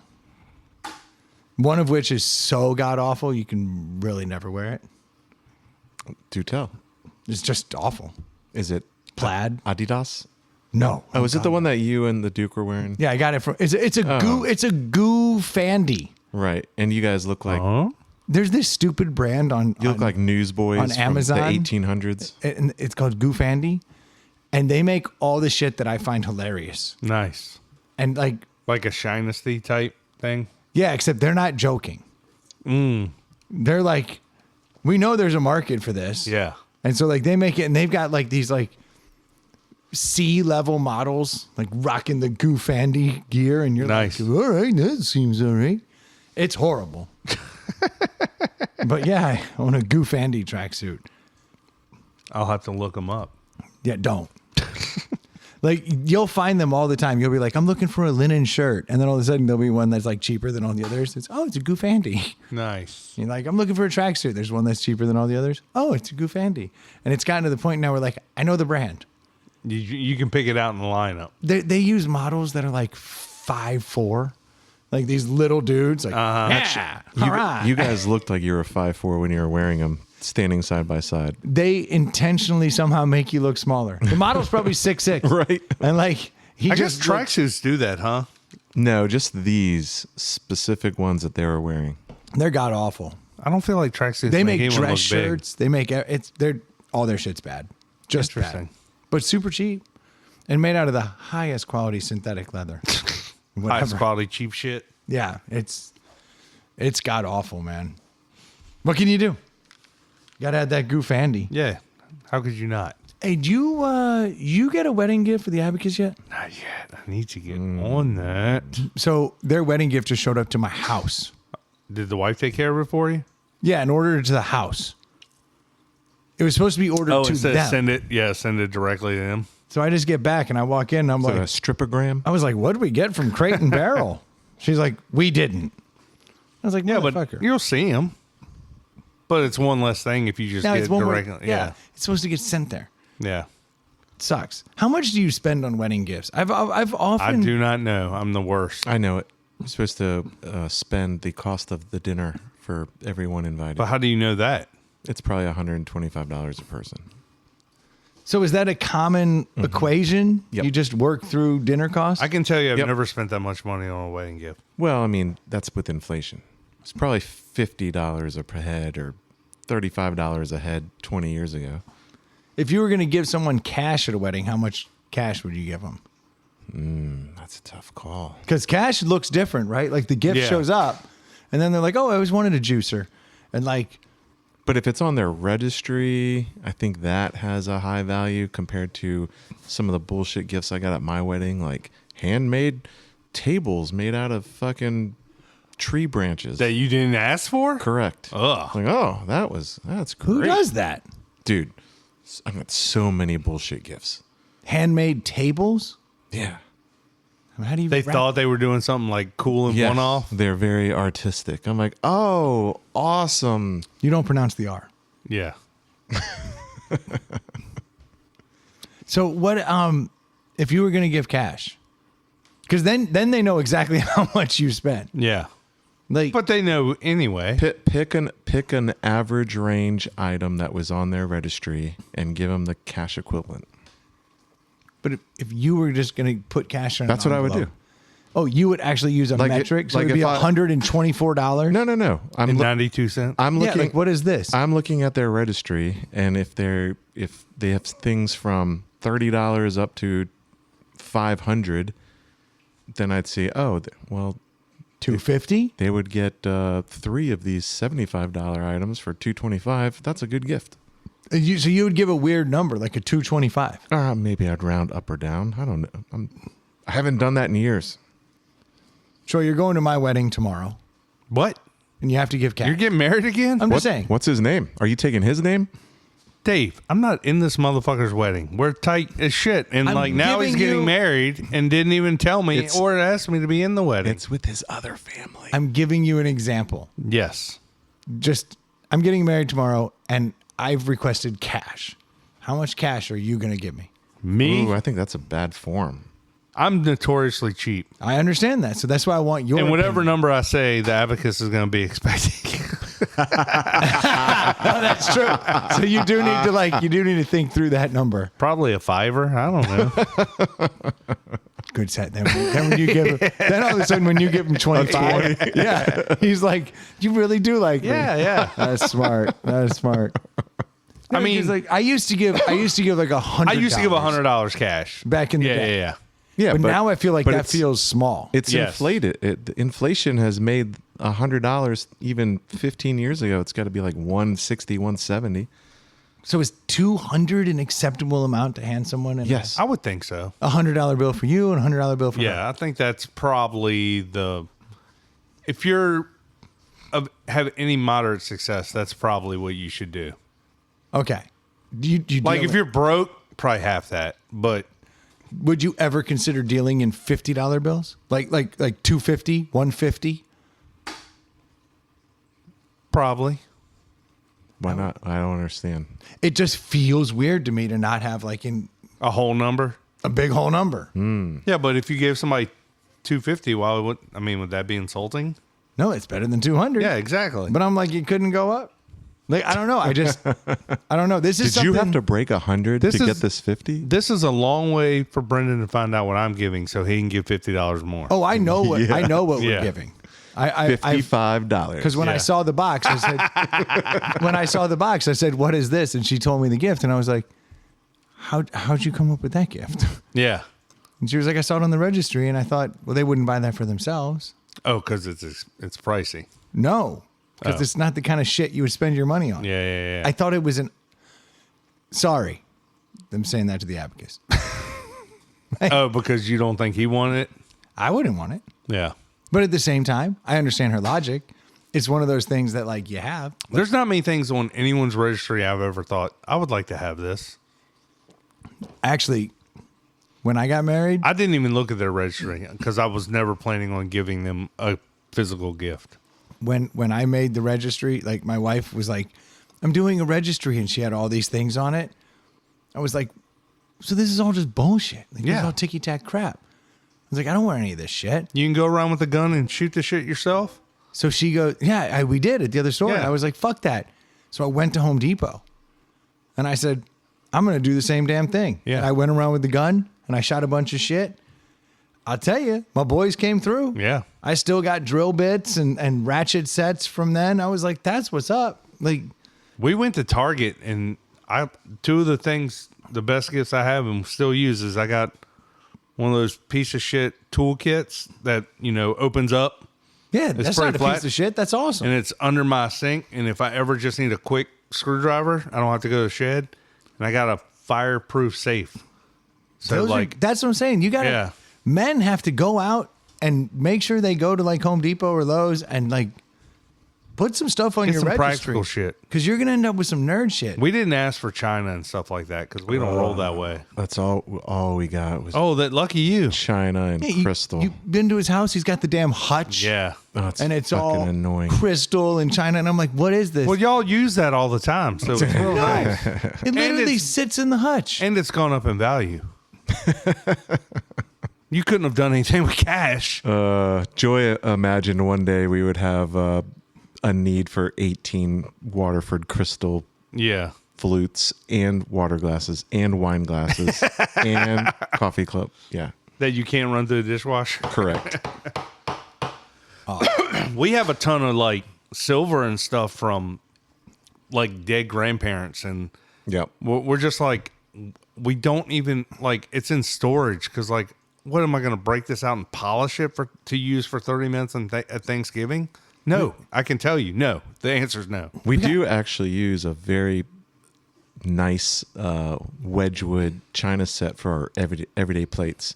A: One of which is so god awful you can really never wear it.
B: Do tell.
A: It's just awful.
B: Is it
A: Plaid?
B: Adidas?
A: No.
B: Oh, is it the one that you and the Duke were wearing?
A: Yeah, I got it from. It's a goo fandy.
B: Right. And you guys look like
A: There's this stupid brand on.
B: you look like newsboys
A: on Amazon.
B: from the 1800s.
A: And it's called Goofandy, and they make all the shit that I find hilarious.
C: Nice.
A: And like
C: a Shinesty type thing.
A: yeah, except they're not joking. They're like, we know there's a market for this.
C: Yeah.
A: And so like they make it, and they've got like these like C-level models like rocking the Goofandy gear, and you're
C: nice.
A: like, all right, that seems all right. It's horrible. But yeah, I own a Goofandy tracksuit.
C: I'll have to look them up.
A: Yeah, don't. Like, you'll find them all the time. You'll be like, I'm looking for a linen shirt. And then all of a sudden, there'll be one that's like cheaper than all the others. It's a Goofandy.
C: Nice.
A: You're like, I'm looking for a tracksuit. There's one that's cheaper than all the others. Oh, it's a Goofandy. And it's gotten to the point now where like, I know the brand.
C: You can pick it out in the lineup.
A: They use models that are like 5'4", like these little dudes. Like, yeah, all right.
B: You guys looked like you were 5'4" when you were wearing them, standing side by side.
A: They intentionally somehow make you look smaller. The model's probably 6'6",
B: Right.
A: And like
C: I guess tracksuits do that, huh?
B: No, just these specific ones that they were wearing.
A: they're god awful.
C: I don't feel like tracksuits.
A: They make
C: anyone
A: dress
C: look big.
A: shirts. They make all their shit's bad, just
C: Interesting.
A: bad, but super cheap and made out of the highest quality synthetic leather.
C: Highest quality cheap shit.
A: Yeah, it's god awful, man. What can you do? Got to add that Goofandy.
C: Yeah. How could you not?
A: Hey, do you get a wedding gift for the Abacus yet?
C: Not yet. I need to get on that.
A: So their wedding gift just showed up to my house.
C: Did the wife take care of it for you?
A: Yeah, and ordered it to the house. It was supposed to be ordered to
C: instead
A: them.
C: send it directly to them.
A: So I just get back and I walk in and I'm
B: Is it
A: like,
B: a stripogram?
A: I was like, what did we get from Crate and Barrel? She's like, we didn't. I was like,
C: Yeah, but
A: motherfucker.
C: you'll see them. But it's one less thing if you just
A: Now
C: get
A: it's one more-
C: directly.
A: yeah, it's supposed to get sent there.
C: Yeah.
A: It sucks. How much do you spend on wedding gifts? I've often.
C: I do not know. I'm the worst.
B: I know it. You're supposed to spend the cost of the dinner for everyone invited.
C: But how do you know that?
B: It's probably $125 a person.
A: So is that a common equation?
B: Yep.
A: You just work through dinner costs?
C: I can tell you I've
B: Yep.
C: never spent that much money on a wedding gift.
B: Well, I mean, that's with inflation. It's probably $50 a head or $35 a head 20 years ago.
A: If you were going to give someone cash at a wedding, how much cash would you give them?
B: That's a tough call.
A: Because cash looks different, right? Like the gift
C: Yeah.
A: shows up, and then they're like, "Oh, I always wanted a juicer," and like,
B: But if it's on their registry, I think that has a high value compared to some of the bullshit gifts I got at my wedding, like handmade tables made out of fucking tree branches.
C: That you didn't ask for?
B: Correct.
C: Ugh.
B: Like, oh, that's great.
A: who does that?
B: Dude, I got so many bullshit gifts.
A: Handmade tables?
B: Yeah.
A: How do you
C: They thought they were doing something like cool and
B: Yes,
C: one-off.
B: they're very artistic. I'm like, oh, awesome.
A: You don't pronounce the R.
C: Yeah.
A: So what if you were going to give cash? Because then they know exactly how much you spent.
C: Yeah.
A: Like,
C: But they know anyway.
B: Pick an average range item that was on their registry and give them the cash equivalent.
A: but if you were just going to put cash on,
B: That's what I would do.
A: Oh, you would actually use a metric, so
B: like
A: it'd be
B: if I-
A: $124.
B: No.
C: And 92 cents.
B: I'm
A: Yeah,
B: looking.
A: like what is this?
B: I'm looking at their registry, and if they have things from $30 up to $500, then I'd say, well,
A: $250.
B: they would get 3 of these $75 items for $225. That's a good gift.
A: So you would give a weird number, like a $225.
B: Maybe I'd round up or down. I don't know. I haven't done that in years.
A: Troy, you're going to my wedding tomorrow,
C: What?
A: and you have to give cash.
C: You're getting married again?
A: I'm just saying.
B: What's his name? Are you taking his name?
C: Dave, I'm not in this motherfucker's wedding. We're tight as shit. And
A: I'm
C: now he's
A: giving
C: getting
A: you-
C: married and didn't even tell me or ask me to be in the wedding.
B: It's with his other family.
A: I'm giving you an example.
C: Yes.
A: I'm getting married tomorrow, and I've requested cash. How much cash are you going to give me?
C: Me?
B: Ooh, I think that's a bad form.
C: I'm notoriously cheap.
A: I understand that, so that's why I want your
C: And whatever
A: opinion.
C: number I say, the abacus is going to be expecting.
A: Oh, that's true. So you do need to think through that number.
C: Probably a $5. I don't know.
A: Good set. Then when you give him, then all of a sudden when you give him 25, yeah, he's like, you really do like me.
C: yeah.
A: That's smart. That's smart.
C: I mean,
A: like I used to give like $100.
C: I used to give $100 cash.
A: back in the day.
C: Yeah.
B: Yeah,
A: But now I feel like
B: but
A: that
B: it's-
A: feels small.
B: It's
C: Yes.
B: inflated. Inflation has made $100 even 15 years ago. It's got to be like 160, 170.
A: So is 200 an acceptable amount to hand someone?
B: Yes.
C: I would think so.
A: $100 bill for you and $100 bill for her.
C: Yeah, I think that's probably if you're have any moderate success, that's probably what you should do.
A: Okay. Do you
C: Like
A: deal
C: if you're broke, probably half that. But
A: would you ever consider dealing in $50 bills? Like 250, 150?
C: probably.
B: Why not? I don't understand.
A: It just feels weird to me to not have like in
C: A whole number.
A: a big whole number.
C: Yeah, but if you gave somebody $250, would that be insulting?
A: No, it's better than 200.
C: Yeah, exactly.
A: But I'm like, it couldn't go up. Like, I don't know. I don't know. This is
B: Did you have
A: something-
B: to break 100 to
C: This
B: get
C: is-
B: this 50?
C: This is a long way for Brendan to find out what I'm giving, so he can give $50 more.
A: Oh, I know what
B: Yeah.
A: I know what
C: Yeah.
A: we're giving. I
B: $55.
A: because when I
C: Yeah.
A: saw the box, I said, "What is this?" And she told me the gift, and I was like, "How'd you come up with that gift?"
C: Yeah.
A: And she was like, "I saw it on the registry, and I thought, well, they wouldn't buy that for themselves."
C: Oh, because it's pricey.
A: No, because it's not the kind of shit you would spend your money on.
C: Yeah.
A: I thought it was Sorry, I'm saying that to the abacus.
C: Oh, because you don't think he wanted it?
A: I wouldn't want it,
C: Yeah.
A: but at the same time, I understand her logic. It's one of those things that like you have.
C: There's not many things on anyone's registry I've ever thought, I would like to have this.
A: Actually, when I got married,
C: I didn't even look at their registry because I was never planning on giving them a physical gift.
A: when I made the registry, like my wife was like, "I'm doing a registry," and she had all these things on it. I was like, "So this is all just bullshit? Like, this is
C: Yeah.
A: all ticky tack crap." I was like, "I don't want any of this shit."
C: You can go around with a gun and shoot the shit yourself?
A: So she goes, "Yeah, we did at the other store."
C: Yeah.
A: And I was like, "Fuck that!" So I went to Home Depot, and I said, "I'm going to do the same damn thing."
C: Yeah.
A: And I went around with the gun and I shot a bunch of shit. I'll tell you, my boys came through.
C: Yeah.
A: I still got drill bits and ratchet sets from then. I was like, "That's what's up." Like,
C: We went to Target and two of the things, the best gifts I have and still use is I got one of those piece of shit toolkits that, opens up
A: yeah, that's
C: pretty
A: not a
C: flat.
A: piece of shit. That's awesome.
C: and it's under my sink. And if I ever just need a quick screwdriver, I don't have to go to the shed. And I got a fireproof safe. So
A: That's what I'm saying. You got to,
C: Yeah.
A: men have to go out and make sure they go to like Home Depot or Lowe's and like put some stuff on
C: Get
A: your
C: some
A: registry.
C: practical shit.
A: Because you're going to end up with some nerd shit.
C: We didn't ask for China and stuff like that because we don't roll that way.
B: That's all we got was
C: That lucky you.
B: China and crystal.
A: You've been to his house. He's got the damn hutch.
C: Yeah.
B: Oh,
A: And it's
B: fucking
A: all
B: annoying.
A: crystal and China. And I'm like, what is this?
C: Well, y'all use that all the time, so it's real nice.
A: It literally sits in the hutch.
C: And it's gone up in value. You couldn't have done anything with cash.
B: Joy imagined one day we would have a need for 18 Waterford crystal
C: Yeah.
B: flutes and water glasses and wine glasses and coffee club. Yeah,
C: That you can't run through the dishwasher.
B: correct.
C: We have a ton of like silver and stuff from like dead grandparents, and
B: Yep.
C: we're just like, we don't even like, it's in storage because like, what am I going to break this out and polish it to use for 30 minutes at Thanksgiving? No, I can tell you, no. The answer is no.
B: We do actually use a very nice Wedgwood china set for our everyday plates,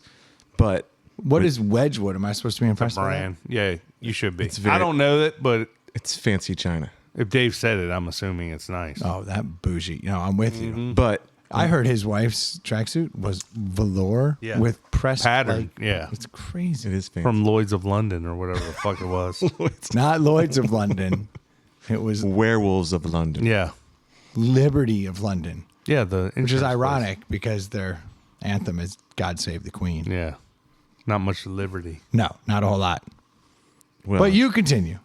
B: but
A: What is Wedgwood? Am I supposed to be impressed by that?
C: Brian, yeah, you should be.
B: very-
C: I don't know that, but
B: it's fancy china.
C: if Dave said it, I'm assuming it's nice.
A: Oh, that bougie. You know, I'm with you.
B: But
A: I heard his wife's tracksuit was velour
C: Yeah.
A: with pressed
C: Pattern,
A: like,
C: yeah.
A: It's crazy.
B: it is fancy.
C: From Lloyd's of London or whatever the fuck it was.
A: Not Lloyd's of London. It was
B: Werewolves of London.
C: Yeah.
A: Liberty of London,
C: Yeah, the
A: which is
C: insurance
A: ironic because their anthem is God Save the Queen.
C: place. Yeah. Not much liberty.
A: No, not a whole lot.
B: Well,
A: But you continue.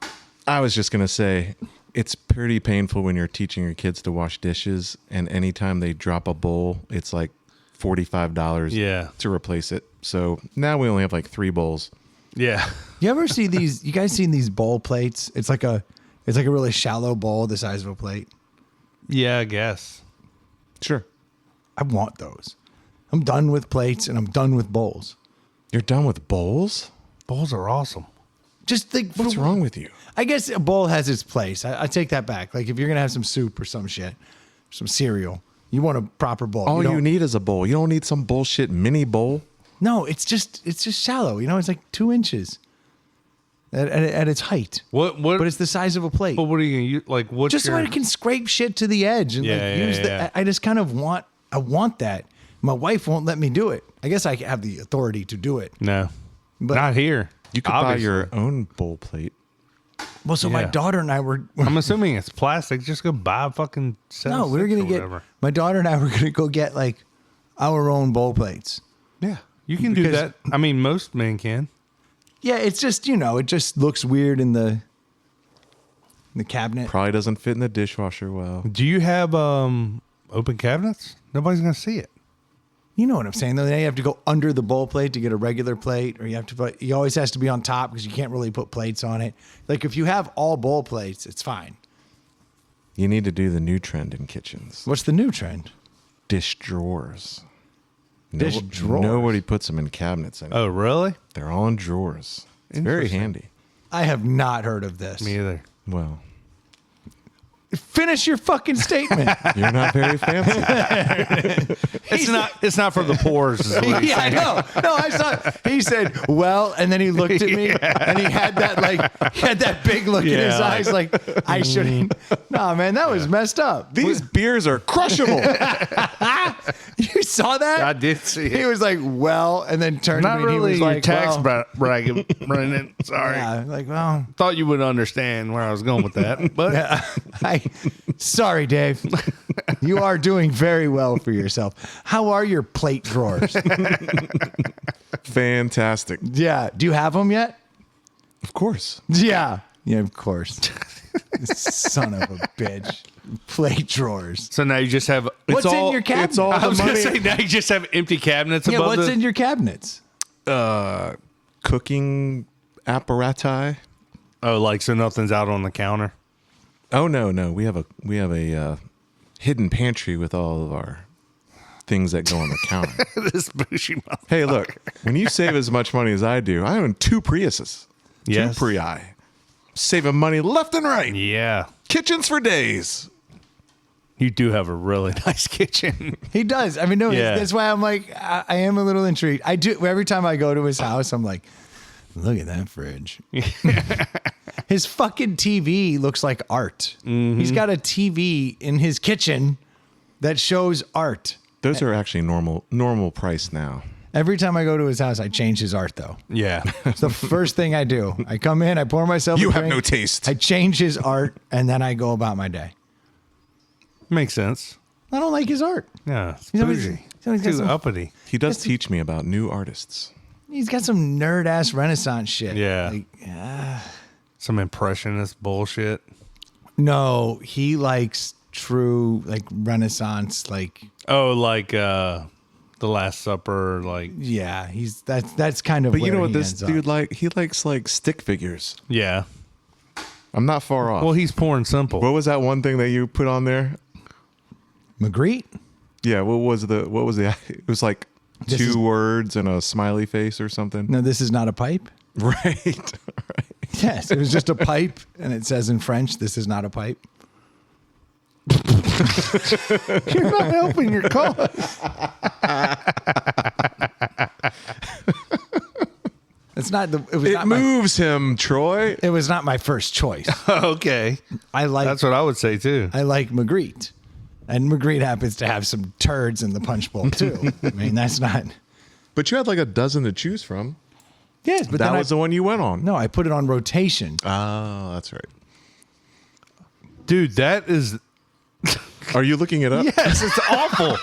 B: I was just gonna say, it's pretty painful when you're teaching your kids to wash dishes, and anytime they drop a bowl, it's like $45
C: Yeah.
B: to replace it. So now we only have like 3 bowls.
C: Yeah.
A: You ever see these? You guys seen these bowl plates? It's like a really shallow bowl the size of a plate.
C: Yeah, I guess.
B: Sure.
A: I want those. I'm done with plates and I'm done with bowls.
B: You're done with bowls?
C: Bowls are awesome.
A: Just think,
B: What's wrong with you?
A: I guess a bowl has its place. I take that back. Like if you're gonna have some soup or some shit, some cereal, you want a proper bowl.
B: All you
A: don't-
B: need is a bowl. You don't need some bullshit mini bowl.
A: No, it's just shallow. You know, it's like 2 inches at its height.
C: What?
A: But it's the size of a plate.
C: But what are you going to use? Like, what's
A: Just so
C: your...
A: I can scrape shit to the edge and
C: Yeah,
A: use
C: yeah,
A: the.
C: yeah.
A: I just kind of want that. My wife won't let me do it. I guess I have the authority to do it.
C: No.
A: But-
C: Not here.
B: You could
C: Obviously.
B: buy your own bowl plate.
A: Well, so my
C: Yeah.
A: daughter and I were.
C: I'm assuming it's plastic. Just go buy a fucking set
A: No,
C: of
A: we were
C: 6
A: gonna
C: or
A: get.
C: whatever.
A: My daughter and I were gonna go get like our own bowl plates.
C: Yeah. You can do
A: Because-
C: that. I mean, most men can.
A: Yeah, it's just it just looks weird in the cabinet.
B: Probably doesn't fit in the dishwasher well.
C: Do you have open cabinets? Nobody's going to see it.
A: You know what I'm saying? Though, now you have to go under the bowl plate to get a regular plate, or you have to put. He always has to be on top because you can't really put plates on it. Like if you have all bowl plates, it's fine.
B: You need to do the new trend in kitchens.
A: What's the new trend?
B: Dish drawers.
A: Dish drawers?
B: Nobody puts them in cabinets anymore.
C: Oh, really?
B: They're all in drawers. It's very
C: Interesting.
B: handy.
A: I have not heard of this.
C: Me either.
B: Well,
A: Finish your fucking statement.
B: you're not very fancy.
C: It's not for the pores. Is what he's
A: Yeah, I
C: saying.
A: know. No, I saw. He said, "Well," and then he looked at me, and he had that big look in his
C: Yeah,
A: eyes, like I shouldn't. No, man, that was messed up.
B: These beers are crushable.
A: You saw that?
C: I did see
A: He
C: it.
A: was like, "Well," and then turned
C: Not
A: to me and
C: really
A: he was
C: your
A: like,
C: tax
A: well,
C: bragging, Brendan. Sorry.
A: yeah, like, well,
C: Thought you would understand where I was going with that. But
A: sorry, Dave. You are doing very well for yourself. How are your plate drawers?
B: Fantastic.
A: Yeah. Do you have them yet?
B: Of course.
A: Yeah. Yeah, of course. Son of a bitch. Plate drawers.
C: so now you just have.
A: What's in your cabinet?
B: It's all
C: I
B: the
C: was going to
B: money.
C: say now you just have empty cabinets
A: Yeah,
C: above
A: what's
C: the.
A: in your cabinets?
B: Cooking apparati.
C: Oh, like so nothing's out on the counter.
B: Oh no. We have a hidden pantry with all of our things that go on the counter.
C: This bougie mother.
B: Hey, look, when you save as much money as I do, I own 2 Priuses.
C: Yes.
B: 2 Prii. Saving money left and right.
C: Yeah,
B: Kitchens for days.
C: you do have a really nice kitchen.
A: He does. I mean, no,
C: Yeah.
A: that's why I'm like, I am a little intrigued. I do. Every time I go to his house, I'm like, look at that fridge. His fucking TV looks like art. He's got a TV in his kitchen that shows art.
B: Those are actually normal price now.
A: Every time I go to his house, I change his art, though.
C: Yeah.
A: It's the first thing I do. I come in, I pour myself
B: You
A: a
B: have
A: drink,
B: no taste.
A: I change his art, and then I go about my day.
C: Makes sense.
A: I don't like his art.
C: Yeah. It's
A: He's always-
C: bougie.
A: he's always got
C: Too
A: some-
C: uppity.
B: He does teach me about new artists.
A: He's got some nerd-ass Renaissance shit.
C: Yeah.
A: Like,
C: Some impressionist bullshit.
A: no, he likes true, like, Renaissance, like...
C: Oh, like The Last Supper, like
A: Yeah, that's kind of.
B: But you
A: where
B: know what
A: he
B: this
A: ends
B: dude
A: up.
B: like? He likes like stick figures.
C: yeah.
B: I'm not far off.
C: Well, he's poor and simple.
B: What was that one thing that you put on there?
A: Magritte?
B: Yeah, what was the it was like
A: This
B: two
A: is-
B: words and a smiley face or something.
A: No, this is not a pipe.
B: Right.
A: Yes, it was just a pipe, and it says in French, "This is not a pipe." You're not helping your cause. It's not the. It was
B: It
A: not my.
B: moves him, Troy.
A: It was not my first choice.
C: Okay.
A: I like.
C: That's what I would say too.
A: I like Magritte, and Magritte happens to have some turds in the punch bowl too. I mean, that's not.
B: But you had like a dozen to choose from.
A: Yes, but
B: That
A: then
B: was the one you went on.
A: no. I put it on rotation.
B: Oh, that's right.
C: Dude, that is
B: Are you looking it up?
C: yes, it's awful.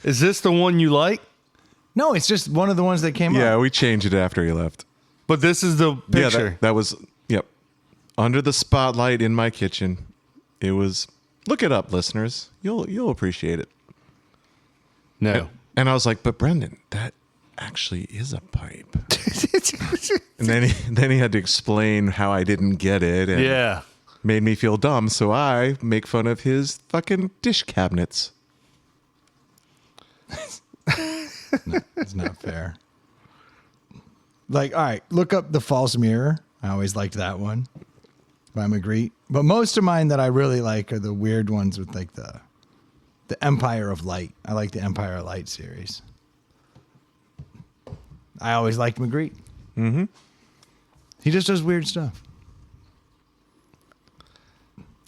C: Is this the one you like?
A: No, it's just one of the ones that came
B: Yeah,
A: up.
B: we changed it after he left.
C: But this is the
B: Yeah,
C: picture.
B: that was yep. Under the spotlight in my kitchen. It was look it up, listeners. You'll appreciate it.
C: No.
B: And I was like, but Brendan, that actually is a pipe. And then he had to explain how I didn't get it and
C: Yeah.
B: made me feel dumb, so I make fun of his fucking dish cabinets.
A: It's not fair. Like, all right, look up The False Mirror. I always liked that one by Magritte. But most of mine that I really like are the weird ones with like the Empire of Light. I like the Empire of Light series. I always liked Magritte. Mm-hmm. He just does weird stuff.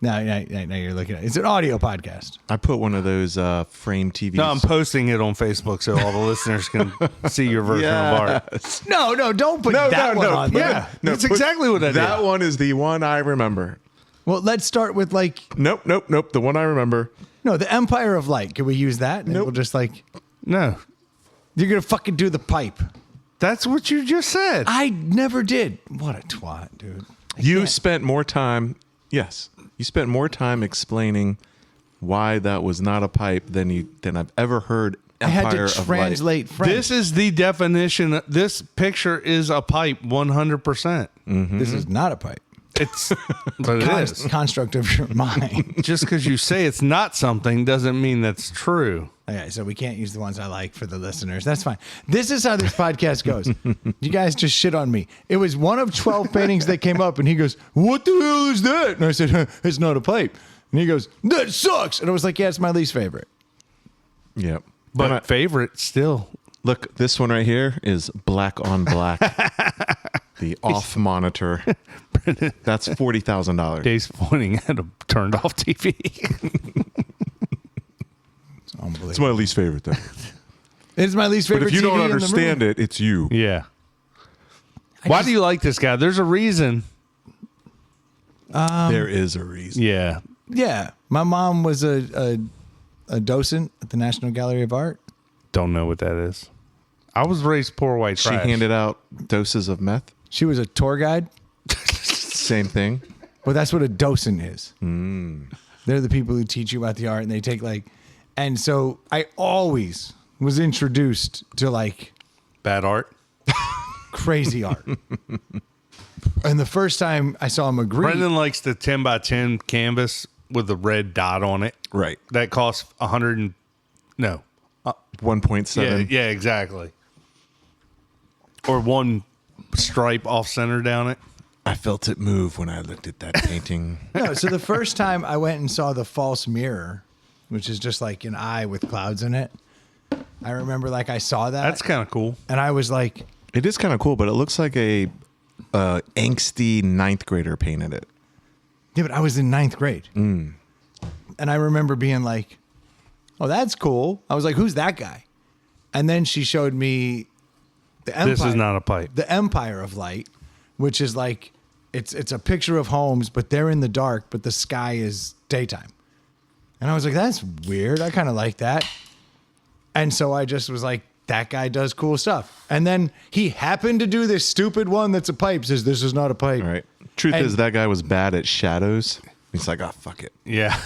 A: Now you're looking at it. It's an audio podcast.
B: I put one of those frame TVs.
C: No, I'm posting it on Facebook so all the listeners can see your version of art.
B: Yes.
A: No, don't put that one on there.
C: Yeah,
B: No,
C: that's exactly what I did.
B: That one is the one I remember.
A: Well, let's start with like,
B: Nope. The one I remember.
A: no, the Empire of Light. Can we use that? And
B: Nope.
A: we'll just like,
C: No,
A: you're going to fucking do the pipe.
C: that's what you just said.
A: I never did. What a twat, dude.
B: You spent more time. Yes, you spent more time explaining why that was not a pipe than I've ever heard.
A: I had
B: Empire
A: to
B: of Light.
A: translate French.
C: This is the definition. This picture is a pipe 100%.
A: This is not a pipe.
C: It's, but it is.
A: Construct of your mind.
C: Just because you say it's not something doesn't mean that's true.
A: Okay, so we can't use the ones I like for the listeners. That's fine. This is how this podcast goes. You guys just shit on me. It was one of 12 paintings that came up, and he goes, "What the hell is that?" And I said, "It's not a pipe." And he goes, "That sucks." And I was like, "Yeah, it's my least favorite."
B: Yep.
C: But
B: And I-
C: favorite still.
B: look, this one right here is black on black. The off monitor. That's $40,000.
C: Dave's pointing at a turned off TV.
A: It's unbelievable.
B: It's my least favorite, though.
A: It's my least favorite.
B: But if you
A: TV
B: don't
A: in the
B: understand
A: room.
B: it, it's you.
C: Yeah. Why do you like this guy? There's a reason.
B: There is a reason.
C: Yeah.
A: Yeah, my mom was a docent at the National Gallery of Art.
C: Don't know what that is. I was raised poor white
B: She
C: trash.
B: handed out doses of meth.
A: She was a tour guide.
B: Same thing.
A: Well, that's what a docent is. They're the people who teach you about the art, and they take like, and so I always was introduced to like
C: Bad art.
A: crazy art. And the first time I saw Magritte,
C: Brendan likes the 10 by 10 canvas with the red dot on it.
B: Right.
C: That costs 100 and no.
B: 1.7.
C: Yeah, exactly. Or one stripe off center down it.
B: I felt it move when I looked at that painting.
A: no, so the first time I went and saw the false mirror, which is just like an eye with clouds in it. I remember like I saw that.
C: That's kind of cool.
A: And I was like,
B: It is kind of cool, but it looks like a angsty ninth grader painted it.
A: Yeah, but I was in ninth grade. And I remember being like, oh, that's cool. I was like, who's that guy? And then she showed me the Empire.
C: This is not a pipe.
A: The Empire of Light, which is like, it's a picture of homes, but they're in the dark, but the sky is daytime. And I was like, that's weird. I kind of like that. And so I just was like, that guy does cool stuff. And then he happened to do this stupid one that's a pipe, says this is not a pipe.
B: All right. Truth is, that guy was bad at shadows. He's like, oh, fuck it.
C: Yeah.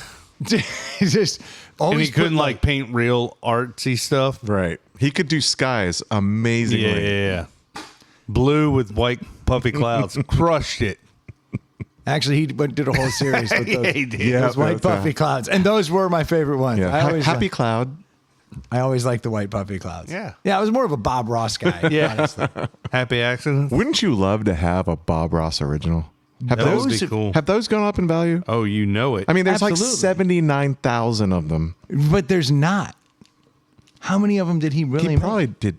A: He's just always
C: And he couldn't
A: put,
C: like paint real artsy stuff.
B: Right. He could do skies amazingly.
C: Yeah. Blue with white puffy clouds. Crushed it.
A: Actually, he did a whole series with those,
C: Yeah, he did.
A: those white puffy clouds. And those were my favorite ones.
B: Yeah. Happy Cloud.
A: I always liked the white puffy clouds.
C: Yeah.
A: Yeah, I was more of a Bob Ross guy.
C: Yeah.
A: Honestly.
C: Happy accident.
B: Wouldn't you love to have a Bob Ross original? Have
C: That would
B: those
C: be cool.
B: Have those gone up in value?
C: Oh, you know it.
B: I mean, there's
A: Absolutely.
B: like 79,000 of them.
A: But there's not. How many of them did he really
B: He
A: make?
B: probably did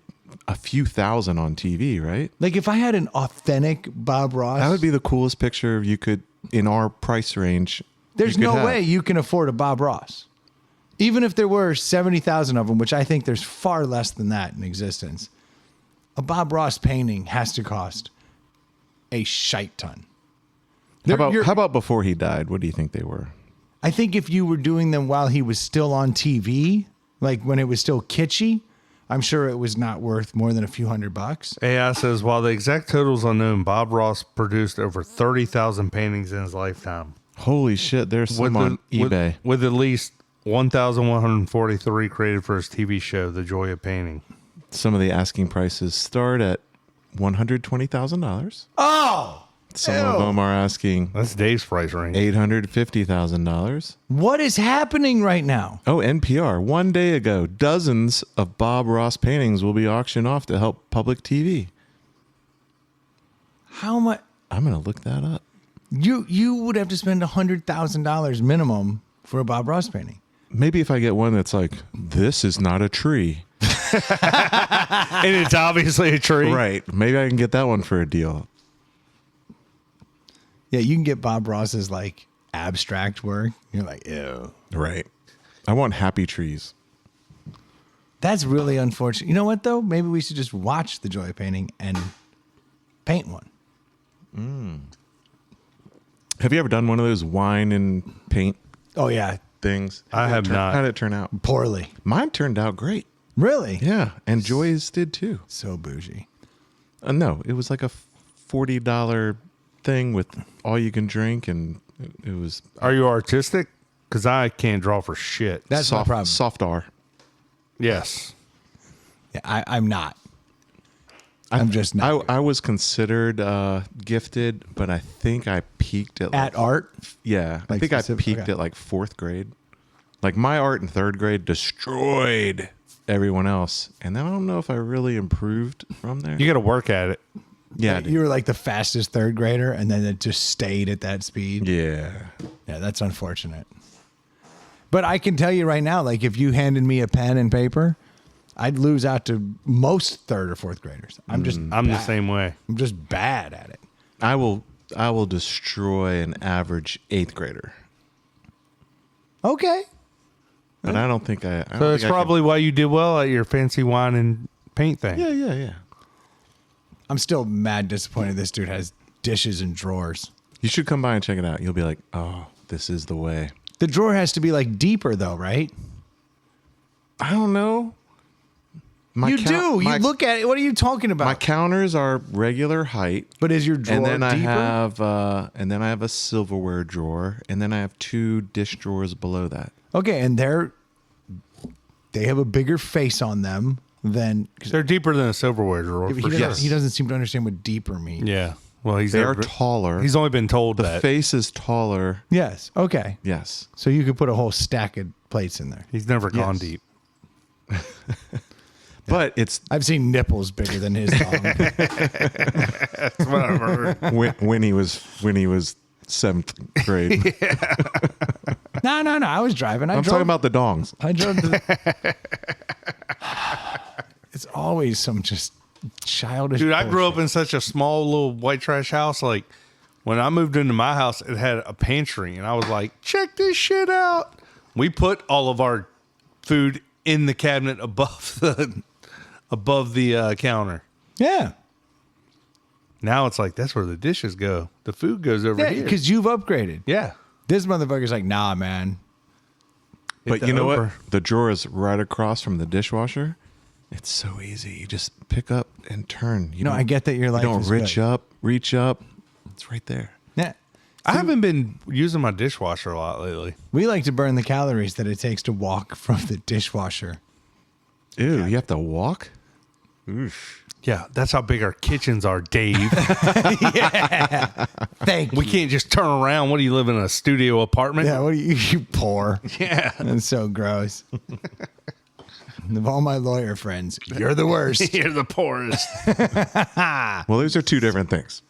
B: a few thousand on TV, right?
A: Like, if I had an authentic Bob Ross,
B: That would be the coolest picture you could, in our price range.
A: there's
B: you could
A: no
B: have.
A: way you can afford a Bob Ross. Even if there were 70,000 of them, which I think there's far less than that in existence, a Bob Ross painting has to cost a shite ton.
B: How about before he died? What do you think they were?
A: I think if you were doing them while he was still on TV, like when it was still kitschy, I'm sure it was not worth more than a few $100.
C: AI says, while the exact total is unknown, Bob Ross produced over 30,000 paintings in his lifetime.
B: Holy shit, there's some on eBay.
C: With at least 1,143 created for his TV show, The Joy of Painting.
B: Some of the asking prices start at $120,000.
A: Oh!
B: Some of them are asking
C: That's Dave's price range.
B: $850,000.
A: What is happening right now?
B: Oh, NPR. 1 day ago, dozens of Bob Ross paintings will be auctioned off to help public TV.
A: How much?
B: I'm going to look that up.
A: You would have to spend $100,000 minimum for a Bob Ross painting.
B: Maybe if I get one that's like, this is not a tree.
C: And it's obviously a tree.
B: Right. Maybe I can get that one for a deal.
A: Yeah, you can get Bob Ross's like abstract work. You're like, ew.
B: Right. I want happy trees.
A: That's really unfortunate. You know what though? Maybe we should just watch the Joy of Painting and paint one.
B: Have you ever done one of those wine and paint
A: Oh yeah,
B: things?
C: I have not.
B: How did it turn out?
A: poorly.
B: Mine turned out great.
A: Really?
B: Yeah. And Joy's did too.
A: So bougie.
B: No, it was like a $40 thing with all you can drink, and it was
C: Are you artistic? Because I can't draw for shit.
A: That's my problem.
B: soft R.
C: Yes.
A: Yeah, I'm not. I'm just not.
B: I was considered gifted, but I think I peaked at
A: At art?
B: Yeah, I
A: Like
B: think I
A: specific-
B: peaked
A: okay.
B: at like fourth grade. Like my art in third grade destroyed everyone else, and then I don't know if I really improved from there.
C: You got to work at it.
B: Yeah, I did.
A: You were like the fastest third grader, and then it just stayed at that speed.
B: Yeah.
A: Yeah, that's unfortunate. But I can tell you right now, like if you handed me a pen and paper, I'd lose out to most third or fourth graders. I'm
C: I'm the same way.
A: I'm just bad at it.
B: I will destroy an average eighth grader,
A: Okay.
B: but I don't think I.
C: So it's probably why you did well at your fancy wine and paint thing.
B: Yeah.
A: I'm still mad disappointed this dude has dishes and drawers.
B: You should come by and check it out. You'll be like, oh, this is the way.
A: The drawer has to be like deeper though, right?
B: I don't know.
A: You look at it. What are you talking about?
B: My counters are regular height,
A: but is your drawer
B: and then
A: deeper?
B: I have a silverware drawer, and then I have 2 dish drawers below that.
A: Okay, and they have a bigger face on them than
C: They're deeper than a silverware drawer.
A: he
C: For
A: doesn't,
C: sure.
A: he doesn't seem to understand what deeper means.
C: Yeah. Well,
B: They are taller.
C: He's only been told
B: The
C: that.
B: face is taller.
A: Yes. Okay.
B: Yes.
A: So you could put a whole stack of plates in there.
C: He's never gone
B: Yes.
C: deep.
B: But it's
A: I've seen nipples bigger than his tongue.
C: That's what I've heard.
B: when he was 7th grade.
A: No. I was driving.
B: I'm talking about the dongs.
A: I drove. It's always some just childish.
C: Dude, I grew up
A: bullshit.
C: in such a small little white trash house. Like, when I moved into my house, it had a pantry, and I was like, check this shit out. We put all of our food in the cabinet above the counter.
A: Yeah.
C: Now it's like, that's where the dishes go. The food goes over
A: Yeah,
C: here.
A: because you've upgraded.
C: Yeah.
A: This motherfucker's like, nah, man.
B: But you know what? The drawer is right across from the dishwasher. It's so easy. You just pick up and turn. You
A: No, I get that your life
B: You don't
A: is
B: reach up. It's right there.
A: Yeah.
C: I haven't been using my dishwasher a lot lately.
A: We like to burn the calories that it takes to walk from the dishwasher.
B: Ew, you have to walk? Oof.
C: Yeah, that's how big our kitchens are, Dave.
A: Thank
C: We
A: you.
C: can't just turn around. What do you live in a studio apartment?
A: Yeah, what are you poor?
C: Yeah.
A: That's so gross. Of all my lawyer friends, you're the worst.
C: You're the poorest.
B: Well, those are two different things.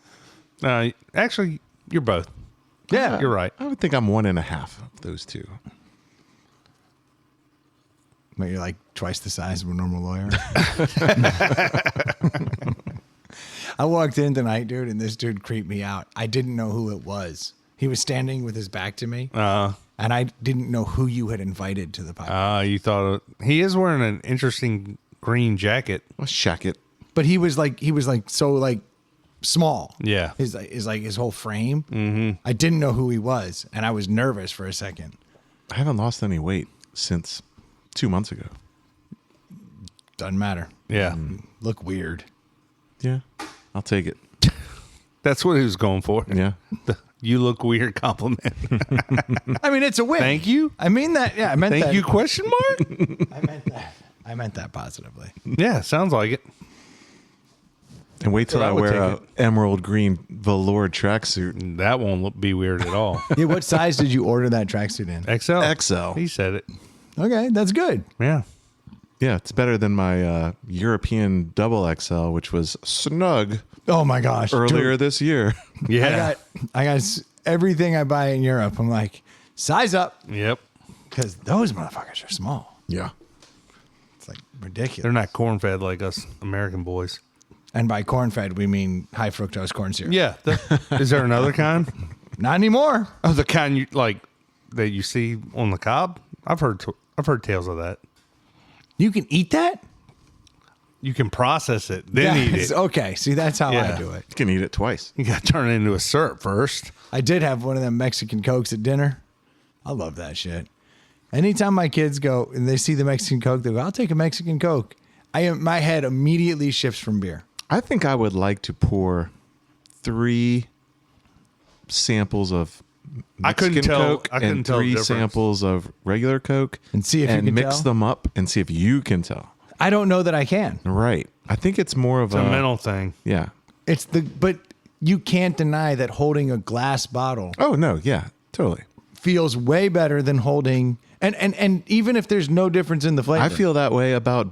C: Actually, you're both.
A: Yeah.
C: You're right.
B: I would think I'm 1.5 of those two.
A: But you're like twice the size of a normal lawyer. I walked in tonight, dude, and this dude creeped me out. I didn't know who it was. He was standing with his back to me, and I didn't know who you had invited to the podcast.
C: You thought he is wearing an interesting green jacket.
B: Well, shack it.
A: But he was like so like small.
C: Yeah.
A: His whole frame. Mm-hmm. I didn't know who he was, and I was nervous for a second.
B: I haven't lost any weight since 2 months ago.
A: Doesn't matter.
C: Yeah.
A: Look weird.
B: Yeah, I'll take it.
C: That's what he was going for.
B: Yeah.
C: You look weird compliment.
A: I mean, it's a win.
C: Thank you.
A: I mean that. Yeah, I meant that.
C: Thank you, question mark?
A: I meant that. I meant that positively.
C: Yeah, sounds like it.
B: And wait till
C: Well,
B: I
C: I would
B: wear
C: take
B: a emerald green velour tracksuit.
C: That won't be weird at all.
A: Yeah, what size did you order that tracksuit in?
C: XL.
B: XL.
C: He said it.
A: Okay, that's good.
C: Yeah.
B: Yeah, it's better than my European double XL, which was snug
A: Oh my gosh.
B: earlier
A: Dude,
B: this year.
C: Yeah.
A: I got everything I buy in Europe. I'm like, size up,
C: Yep.
A: because those motherfuckers are small.
B: Yeah.
A: It's like ridiculous.
C: They're not corn fed like us American boys.
A: And by corn fed, we mean high fructose corn syrup.
C: Yeah. Is there another kind?
A: Not anymore.
C: Oh, the kind you like that you see on the cob? I've heard tales of that.
A: You can eat that?
C: You can process it, then eat
A: Yes,
C: it.
A: okay, see, that's how
C: Yeah.
A: I do it.
B: You can eat it twice.
C: You got to turn it into a syrup first.
A: I did have one of them Mexican Cokes at dinner. I love that shit. Anytime my kids go and they see the Mexican Coke, they go, I'll take a Mexican Coke. My head immediately shifts from beer.
B: I think I would like to pour 3 samples of
C: I couldn't
B: Mexican
C: tell-
B: Coke
C: I couldn't
B: and
C: tell the
B: 3
C: difference.
B: samples of regular Coke
A: And see if you can
B: mix
A: tell?
B: them up and see if you can tell.
A: I don't know that I can.
B: Right. I think it's more of
C: It's a mental thing.
B: Yeah.
A: But you can't deny that holding a glass bottle
B: Oh no. Yeah. Totally.
A: feels way better than holding, and even if there's no difference in the flavor.
B: I feel that way about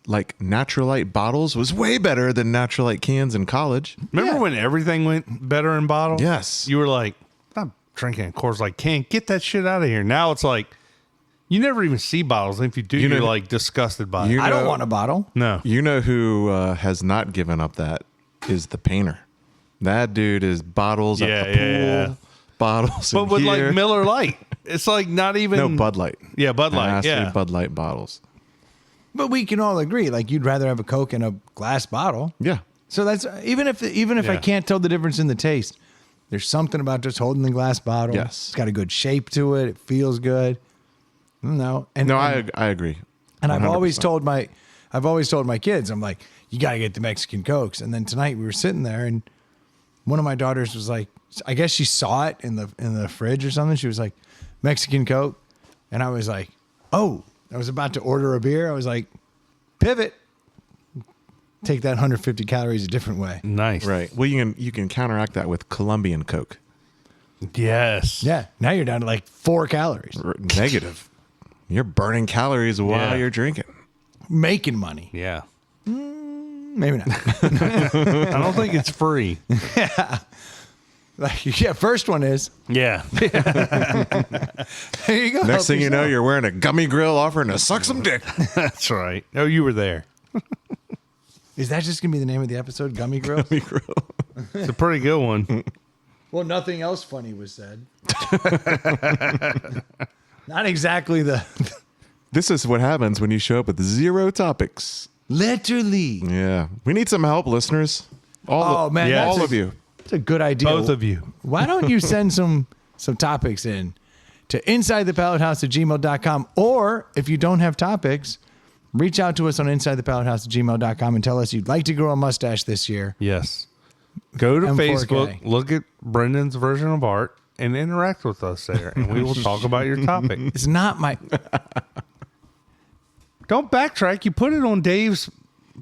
B: like Naturalite bottles was way better than Naturalite cans in college.
C: Remember
A: Yeah.
C: when everything went better in bottles?
B: Yes.
C: You were like, I'm drinking a Coors Light can. Get that shit out of here. Now it's like, you never even see bottles. And if you do,
B: You know-
C: you're like disgusted by
B: You
C: it.
A: I don't
B: know-
A: want a bottle.
C: No.
B: You know who has not given up that is the painter. That dude is bottles
C: Yeah,
B: at the pool,
C: yeah.
B: bottles
C: But
B: in
C: with
B: here.
C: like Miller Lite, it's like not even.
B: No, Bud Light.
C: Yeah, Bud
B: It
C: Light.
B: has to be
C: Yeah.
B: Bud Light bottles.
A: But we can all agree, like you'd rather have a Coke in a glass bottle.
B: Yeah.
A: So that's even if I
C: Yeah.
A: can't tell the difference in the taste, there's something about just holding the glass bottle.
B: Yes.
A: It's got a good shape to it. It feels good. No, and
B: No,
A: and,
B: I agree.
A: and I've
B: 100%.
A: always told my kids, I'm like, you got to get the Mexican Cokes. And then tonight we were sitting there, and one of my daughters was like, I guess she saw it in the fridge or something. She was like, Mexican Coke, and I was like, oh, I was about to order a beer. I was like, pivot, take that 150 calories a different way.
C: Nice.
B: Right. Well, you can counteract that with Colombian Coke.
C: Yes.
A: Yeah, now you're down to like 4 calories.
B: Negative. You're burning calories while
C: Yeah.
B: you're drinking.
A: Making money.
C: Yeah.
A: Maybe not.
C: I don't think it's free.
A: Like, yeah, first one is.
C: Yeah.
A: There you go.
B: Next thing you know,
A: yourself.
B: you're wearing a gummy grill offering to suck some dick.
C: That's right. Oh, you were there.
A: Is that just going to be the name of the episode? Gummie Grillz?
B: Gummie Grillz.
C: It's a pretty good one.
A: Well, nothing else funny was said. Not exactly the...
B: This is what happens when you show up with 0 topics.
A: Literally.
B: Yeah. We need some help, listeners.
A: Oh, man.
C: yeah,
A: That's
B: all of you.
A: That's a good idea.
C: Both of you.
A: Why don't you send some topics in to insidethepallethouse@gmail.com, or if you don't have topics, reach out to us on insidethepallethouse@gmail.com and tell us you'd like to grow a mustache this year.
C: Yes. Go to
A: M4K.
C: Facebook, look at Brendan's version of art, and interact with us there, and we will talk about your topic.
A: It's not my...
C: Don't backtrack. You put it on Dave's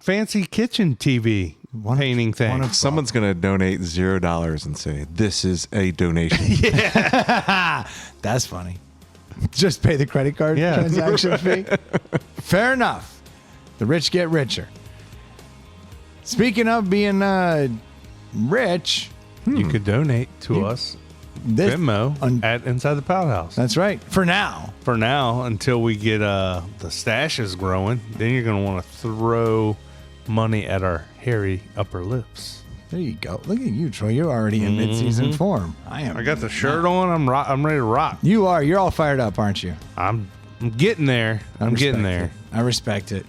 C: fancy kitchen TV painting thing.
B: Someone's going to donate $0 and say, this is a donation.
A: That's funny. Just pay the credit card transaction fee. Fair enough. The rich get richer. Speaking of being rich,
C: You could donate to us. Venmo at Inside the Pallet House.
A: That's right. For now.
C: For now, until we get the stashes growing, then you're going to want to throw money at our hairy upper lips.
A: There you go. Look at you, Troy. You're already in mid-season form. I am.
C: I got the shirt on. I'm ready to rock.
A: You are. You're all fired up, aren't you?
C: I'm getting there. I'm getting there.
A: I respect it.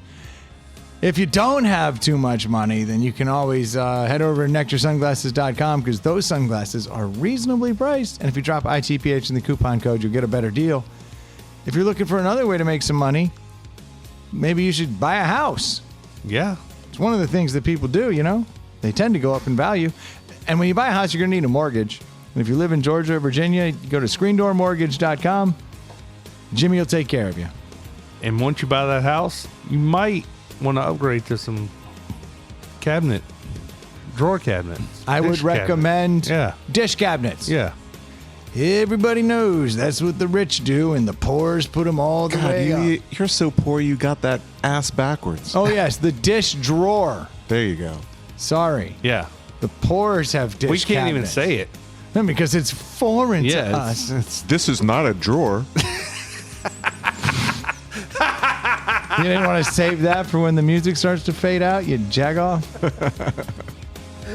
A: If you don't have too much money, then you can always head over to nectarsunglasses.com because those sunglasses are reasonably priced. And if you drop ITPH in the coupon code, you'll get a better deal. If you're looking for another way to make some money, maybe you should buy a house.
C: Yeah.
A: It's one of the things that people do, you know? They tend to go up in value. And when you buy a house, you're going to need a mortgage. And if you live in Georgia or Virginia, you go to screendoormortgage.com. Jimmy will take care of you.
C: And once you buy that house, you might want to upgrade to some drawer cabinets.
A: I would recommend dish cabinets.
C: Yeah.
A: Everybody knows that's what the rich do, and the poors put them all the way up.
B: You're so poor you got that ass backwards.
A: Oh, yes, the dish drawer.
B: There you go.
A: Sorry.
C: Yeah.
A: The poors have dish
C: We can't even
A: cabinets.
C: say it.
A: No, because it's foreign to us.
B: This is not a drawer.
A: You didn't want to save that for when the music starts to fade out, you jagoff?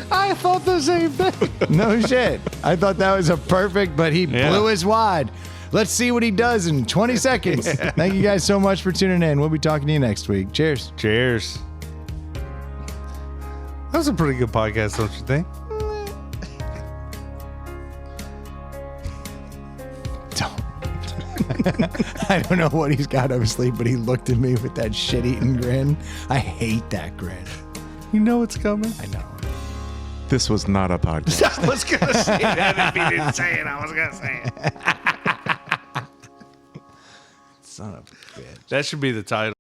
A: I thought the same thing. No shit. I thought that was a perfect, but he blew his wad. Let's see what he does in 20 seconds. Thank you guys so much for tuning in. We'll be talking to you next week. Cheers.
C: Cheers. That was a pretty good podcast, don't you think?
A: I don't know what he's got up his sleeve, but he looked at me with that shit-eating grin. I hate that grin.
C: You know it's coming.
A: I know.
B: This was not a podcast.
C: I was going to say that if he didn't say it. I was going to say it.
A: Son of a bitch.
C: That should be the title.